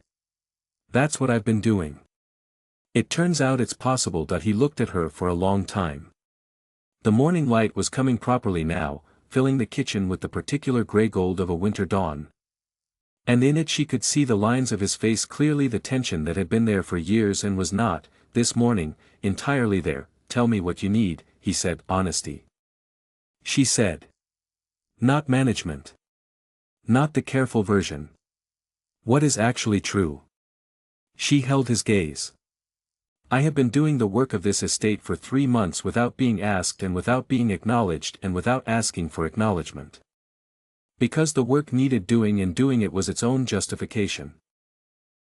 That's what I've been doing. It turns out it's possible. That he looked at her for a long time. The morning light was coming properly now, filling the kitchen with the particular grey gold of a winter dawn. And in it she could see the lines of his face clearly, the tension that had been there for years and was not, this morning, entirely there. Tell me what you need, he said. Honesty. She said. Not management. Not the careful version. What is actually true? She held his gaze. I have been doing the work of this estate for 3 months without being asked and without being acknowledged and without asking for acknowledgement. Because the work needed doing and doing it was its own justification.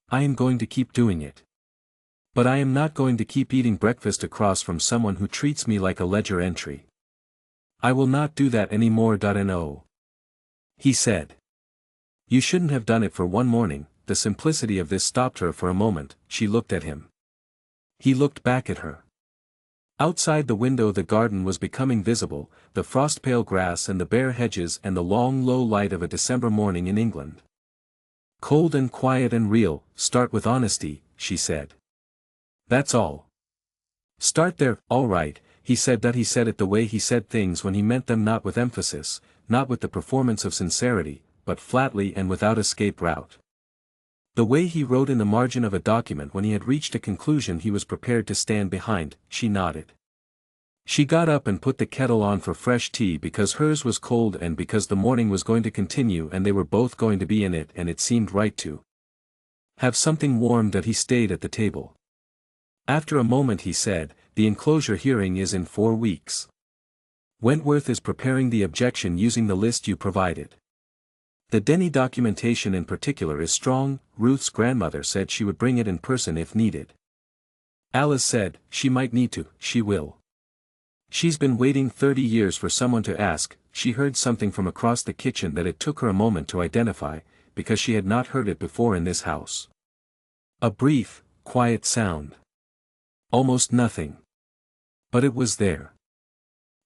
I am going to keep doing it. But I am not going to keep eating breakfast across from someone who treats me like a ledger entry. I will not do that any more. No. He said. You shouldn't have done it for one morning. The simplicity of this stopped her for a moment. She looked at him. He looked back at her. Outside the window the garden was becoming visible, the frost-pale grass and the bare hedges and the long low light of a December morning in England. Cold and quiet and real. Start with honesty, she said. That's all. Start there. All right, he said. That he said it the way he said things when he meant them, not with emphasis, not with the performance of sincerity, but flatly and without escape route. The way he wrote in the margin of a document when he had reached a conclusion he was prepared to stand behind. She nodded. She got up and put the kettle on for fresh tea because hers was cold and because the morning was going to continue and they were both going to be in it and it seemed right to have something warm. That he stayed at the table. After a moment he said, "The enclosure hearing is in 4 weeks. Wentworth is preparing the objection using the list you provided. The Denny documentation in particular is strong. Ruth's grandmother said she would bring it in person if needed." Alice said, "She might need to, she will. She's been waiting 30 years for someone to ask." She heard something from across the kitchen that it took her a moment to identify, because she had not heard it before in this house. A brief, quiet sound. Almost nothing. But it was there.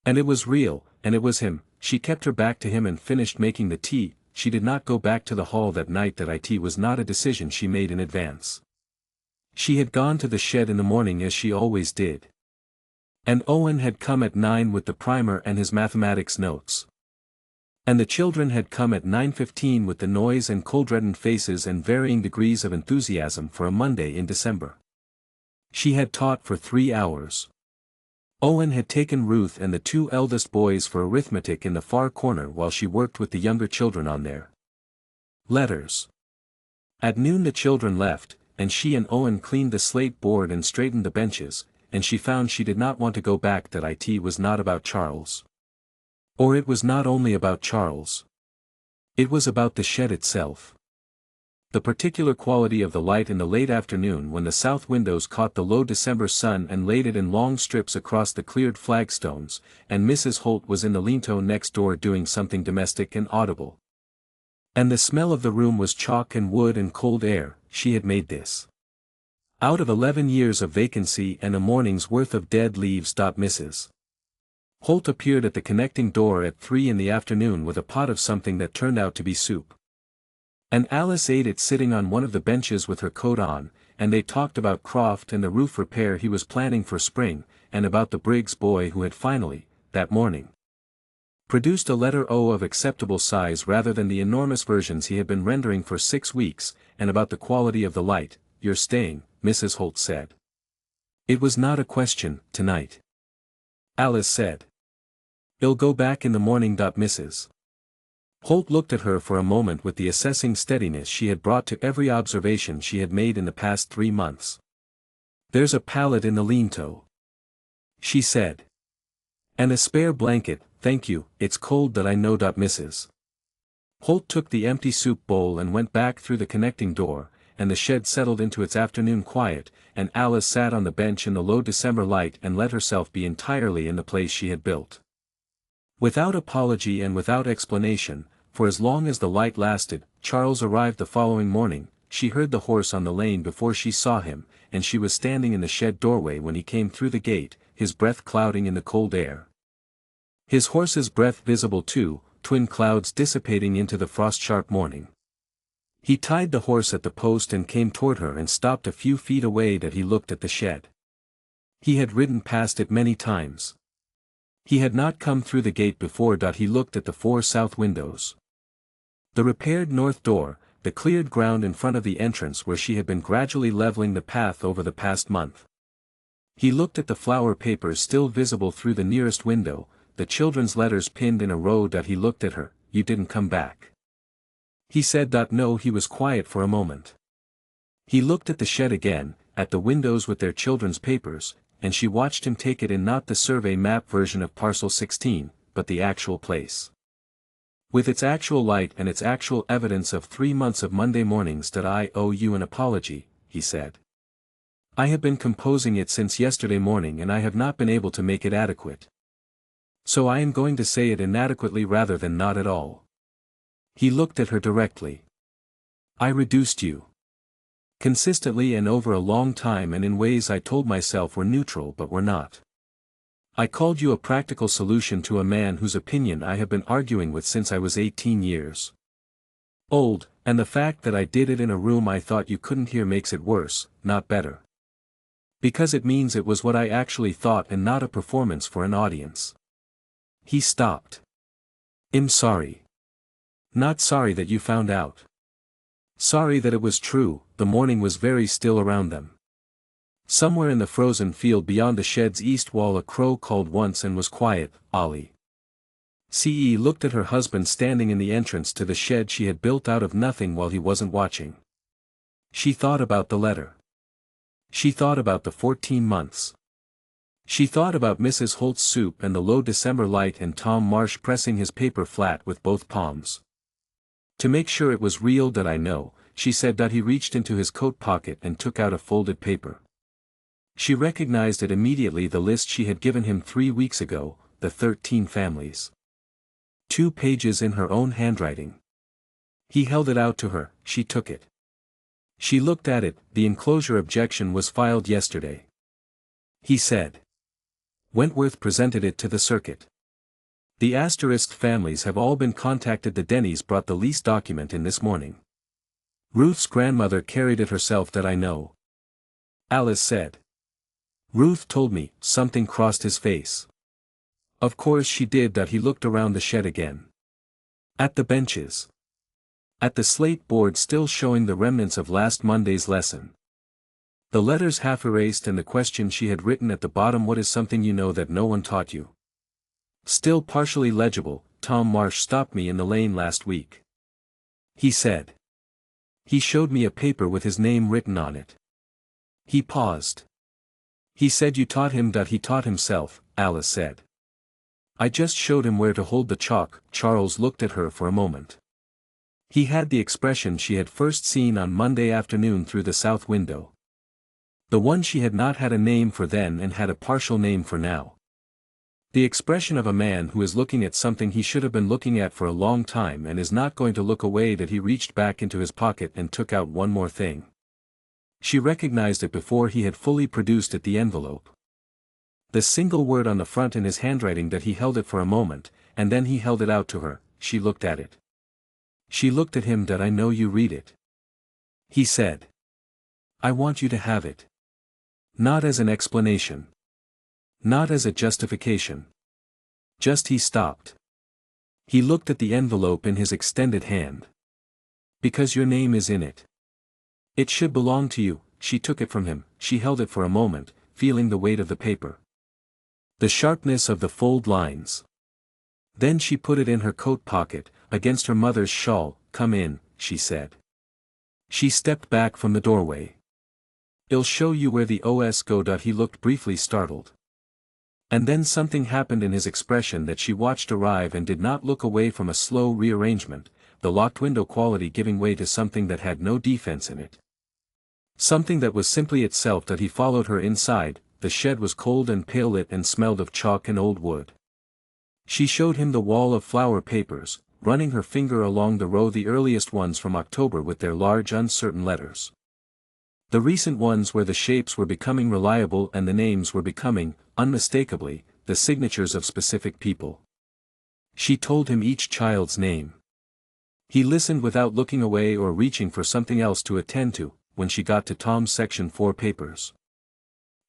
And it was real, and it was him. She kept her back to him and finished making the tea. She did not go back to the hall that night. That it was not a decision she made in advance. She had gone to the shed in the morning as she always did. And Owen had come at 9 with the primer and his mathematics notes. And the children had come at 9:15 with the noise and cold-reddened faces and varying degrees of enthusiasm for a Monday in December. She had taught for 3 hours. Owen had taken Ruth and the 2 eldest boys for arithmetic in the far corner while she worked with the younger children on their letters. At noon the children left, and she and Owen cleaned the slate board and straightened the benches, and she found she did not want to go back. That it was not about Charles. Or it was not only about Charles. It was about the shed itself. The particular quality of the light in the late afternoon when the south windows caught the low December sun and laid it in long strips across the cleared flagstones, and Mrs. Holt was in the lean-to next door doing something domestic and audible. And the smell of the room was chalk and wood and cold air. She had made this out of 11 years of vacancy and a morning's worth of dead leaves. Mrs. Holt appeared at the connecting door at 3 in the afternoon with a pot of something that turned out to be soup. And Alice ate it sitting on one of the benches with her coat on, and they talked about Croft and the roof repair he was planning for spring, and about the Briggs boy who had finally, that morning, produced a letter O of acceptable size rather than the enormous versions he had been rendering for 6 weeks, and about the quality of the light. "You're staying," Mrs. Holt said. "It was not a question, tonight," Alice said. "You'll go back in the morning." Mrs. Holt looked at her for a moment with the assessing steadiness she had brought to every observation she had made in the past 3 months. "There's a pallet in the lean-to," she said. "And a spare blanket, thank you. It's cold. I know." Mrs. Holt took the empty soup bowl and went back through the connecting door, and the shed settled into its afternoon quiet, and Alice sat on the bench in the low December light and let herself be entirely in the place she had built. Without apology and without explanation, for as long as the light lasted. Charles arrived the following morning. She heard the horse on the lane before she saw him, and she was standing in the shed doorway when he came through the gate, his breath clouding in the cold air. His horse's breath visible too, twin clouds dissipating into the frost-sharp morning. He tied the horse at the post and came toward her and stopped a few feet away. He looked at the shed. He had ridden past it many times. He had not come through the gate before. He looked at the 4 south windows, the repaired north door, the cleared ground in front of the entrance where she had been gradually leveling the path over the past month. He looked at the flower papers still visible through the nearest window, the children's letters pinned in a row. He looked at her. "You didn't come back," he said. No. He was quiet for a moment. He looked at the shed again, at the windows with their children's papers, and she watched him take it in, not the survey map version of parcel 16, but the actual place. With its actual light and its actual evidence of 3 months of Monday mornings. "I owe you an apology," he said. "I have been composing it since yesterday morning and I have not been able to make it adequate. So I am going to say it inadequately rather than not at all." He looked at her directly. "I reduced you. Consistently and over a long time and in ways I told myself were neutral but were not. I called you a practical solution to a man whose opinion I have been arguing with since I was 18 years old, and the fact that I did it in a room I thought you couldn't hear makes it worse, not better. Because it means it was what I actually thought and not a performance for an audience." He stopped. "I'm sorry. Not sorry that you found out. Sorry that it was true." The morning was very still around them. Somewhere in the frozen field beyond the shed's east wall a crow called once and was quiet, Ollie. Ce looked at her husband standing in the entrance to the shed she had built out of nothing while he wasn't watching. She thought about the letter. She thought about the 14 months. She thought about Mrs. Holt's soup and the low December light and Tom Marsh pressing his paper flat with both palms. To make sure it was real that I know, she said that he reached into his coat pocket and took out a folded paper. She recognized it immediately, the list she had given him 3 weeks ago, the 13 families. 2 pages in her own handwriting. He held it out to her, she took it. She looked at it, the enclosure objection was filed yesterday. He said. Wentworth presented it to the circuit. The asterisked families have all been contacted. The Denneys brought the lease document in this morning. Ruth's grandmother carried it herself, that I know. Alice said. Ruth told me. Something crossed his face. Of course she did. That he looked around the shed again. At the benches. At the slate board still showing the remnants of last Monday's lesson. The letters half erased and the question she had written at the bottom, what is something you know that no one taught you? Still partially legible. Tom Marsh stopped me in the lane last week. He said. He showed me a paper with his name written on it. He paused. He said you taught him. That he taught himself, Alice said. I just showed him where to hold the chalk. Charles looked at her for a moment. He had the expression she had first seen on Monday afternoon through the south window. The one she had not had a name for then and had a partial name for now. The expression of a man who is looking at something he should have been looking at for a long time and is not going to look away. That he reached back into his pocket and took out one more thing. She recognized it before he had fully produced it, the envelope. The single word on the front in his handwriting. That he held it for a moment, and then he held it out to her. She looked at it. She looked at him. That I know you read it. He said. I want you to have it. Not as an explanation. Not as a justification. Just. He stopped. He looked at the envelope in his extended hand. Because your name is in it. It should belong to you. She took it from him. She held it for a moment, feeling the weight of the paper. The sharpness of the fold lines. Then she put it in her coat pocket, against her mother's shawl. Come in, she said. She stepped back from the doorway. I'll show you where the OS go. He looked briefly startled. And then something happened in his expression that she watched arrive and did not look away from. A slow rearrangement, the locked window quality giving way to something that had no defense in it. Something that was simply itself. That he followed her inside. The shed was cold and pale lit and smelled of chalk and old wood. She showed him the wall of flower papers, running her finger along the row, the earliest ones from October with their large uncertain letters. The recent ones where the shapes were becoming reliable and the names were becoming, unmistakably, the signatures of specific people. She told him each child's name. He listened without looking away or reaching for something else to attend to, when she got to Tom's section 4 papers.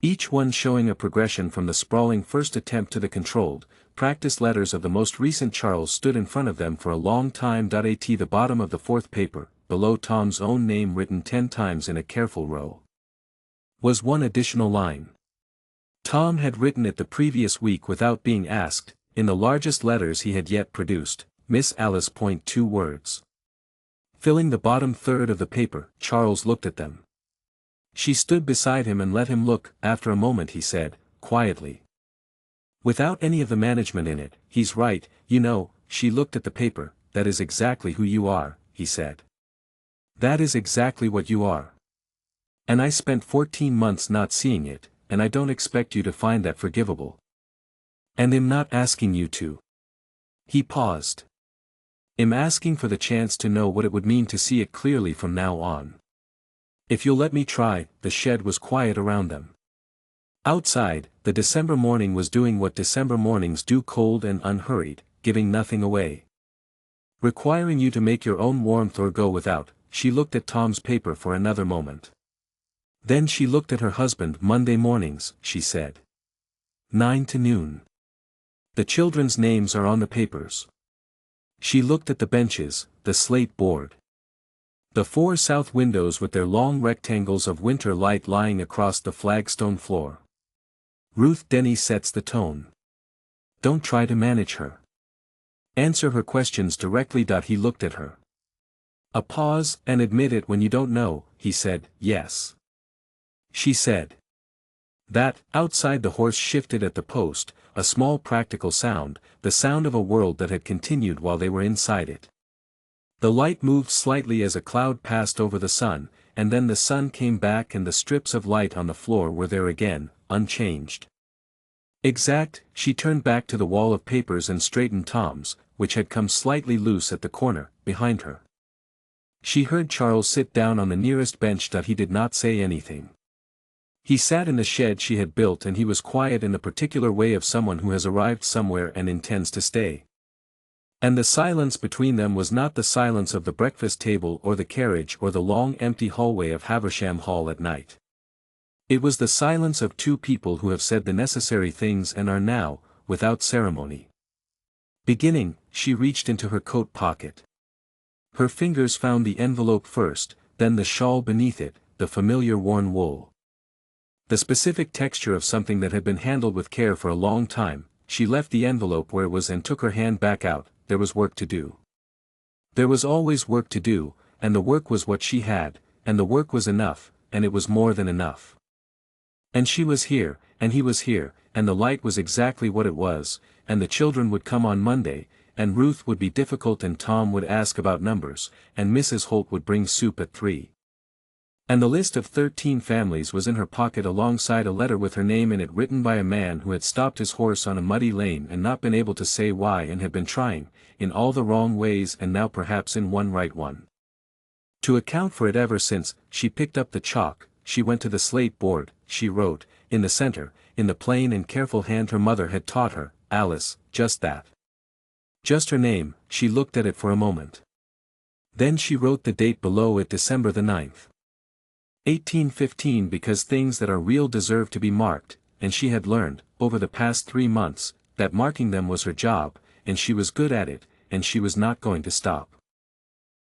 Each one showing a progression from the sprawling first attempt to the controlled, practiced letters of the most recent. Charles stood in front of them for a long time. At the bottom of the 4th paper, below Tom's own name written 10 times in a careful row, was one additional line. Tom had written it the previous week without being asked, in the largest letters he had yet produced, Miss Alice. 2 words. Filling the bottom third of the paper, Charles looked at them. She stood beside him and let him look. After a moment he said, quietly. Without any of the management in it, he's right, you know. She looked at the paper. That is exactly who you are, he said. That is exactly what you are. And I spent 14 months not seeing it, and I don't expect you to find that forgivable. And I'm not asking you to. He paused. I'm asking for the chance to know what it would mean to see it clearly from now on. If you'll let me try. The shed was quiet around them. Outside, the December morning was doing what December mornings do, cold and unhurried, giving nothing away. Requiring you to make your own warmth or go without. She looked at Tom's paper for another moment. Then she looked at her husband. Monday mornings, she said. 9 to noon. The children's names are on the papers. She looked at the benches, the slate board. The 4 south windows with their long rectangles of winter light lying across the flagstone floor. Ruth Denny sets the tone. Don't try to manage her. Answer her questions directly. He looked at her. A pause, and admit it when you don't know, he said. Yes. She said. That, outside the horse shifted at the post, a small practical sound, the sound of a world that had continued while they were inside it. The light moved slightly as a cloud passed over the sun, and then the sun came back and the strips of light on the floor were there again, unchanged. Exact, she turned back to the wall of papers and straightened Tom's, which had come slightly loose at the corner, behind her. She heard Charles sit down on the nearest bench. He did not say anything. He sat in the shed she had built, and he was quiet in the particular way of someone who has arrived somewhere and intends to stay. And the silence between them was not the silence of the breakfast table or the carriage or the long empty hallway of Haversham Hall at night. It was the silence of 2 people who have said the necessary things and are now, without ceremony. Beginning, she reached into her coat pocket. Her fingers found the envelope first, then the shawl beneath it, the familiar worn wool. The specific texture of something that had been handled with care for a long time. She left the envelope where it was and took her hand back out. There was work to do. There was always work to do, and the work was what she had, and the work was enough, and it was more than enough. And she was here, and he was here, and the light was exactly what it was, and the children would come on Monday, and Ruth would be difficult and Tom would ask about numbers, and Mrs. Holt would bring soup at 3. And the list of 13 families was in her pocket alongside a letter with her name in it, written by a man who had stopped his horse on a muddy lane and not been able to say why, and had been trying, in all the wrong ways and now perhaps in one right one. To account for it, ever since she picked up the chalk, she went to the slate board, she wrote, in the center, in the plain and careful hand her mother had taught her, Alice, just that. Just her name. She looked at it for a moment. Then she wrote the date below it, December the 9th. 1815, because things that are real deserve to be marked, and she had learned, over the past 3 months, that marking them was her job, and she was good at it, and she was not going to stop.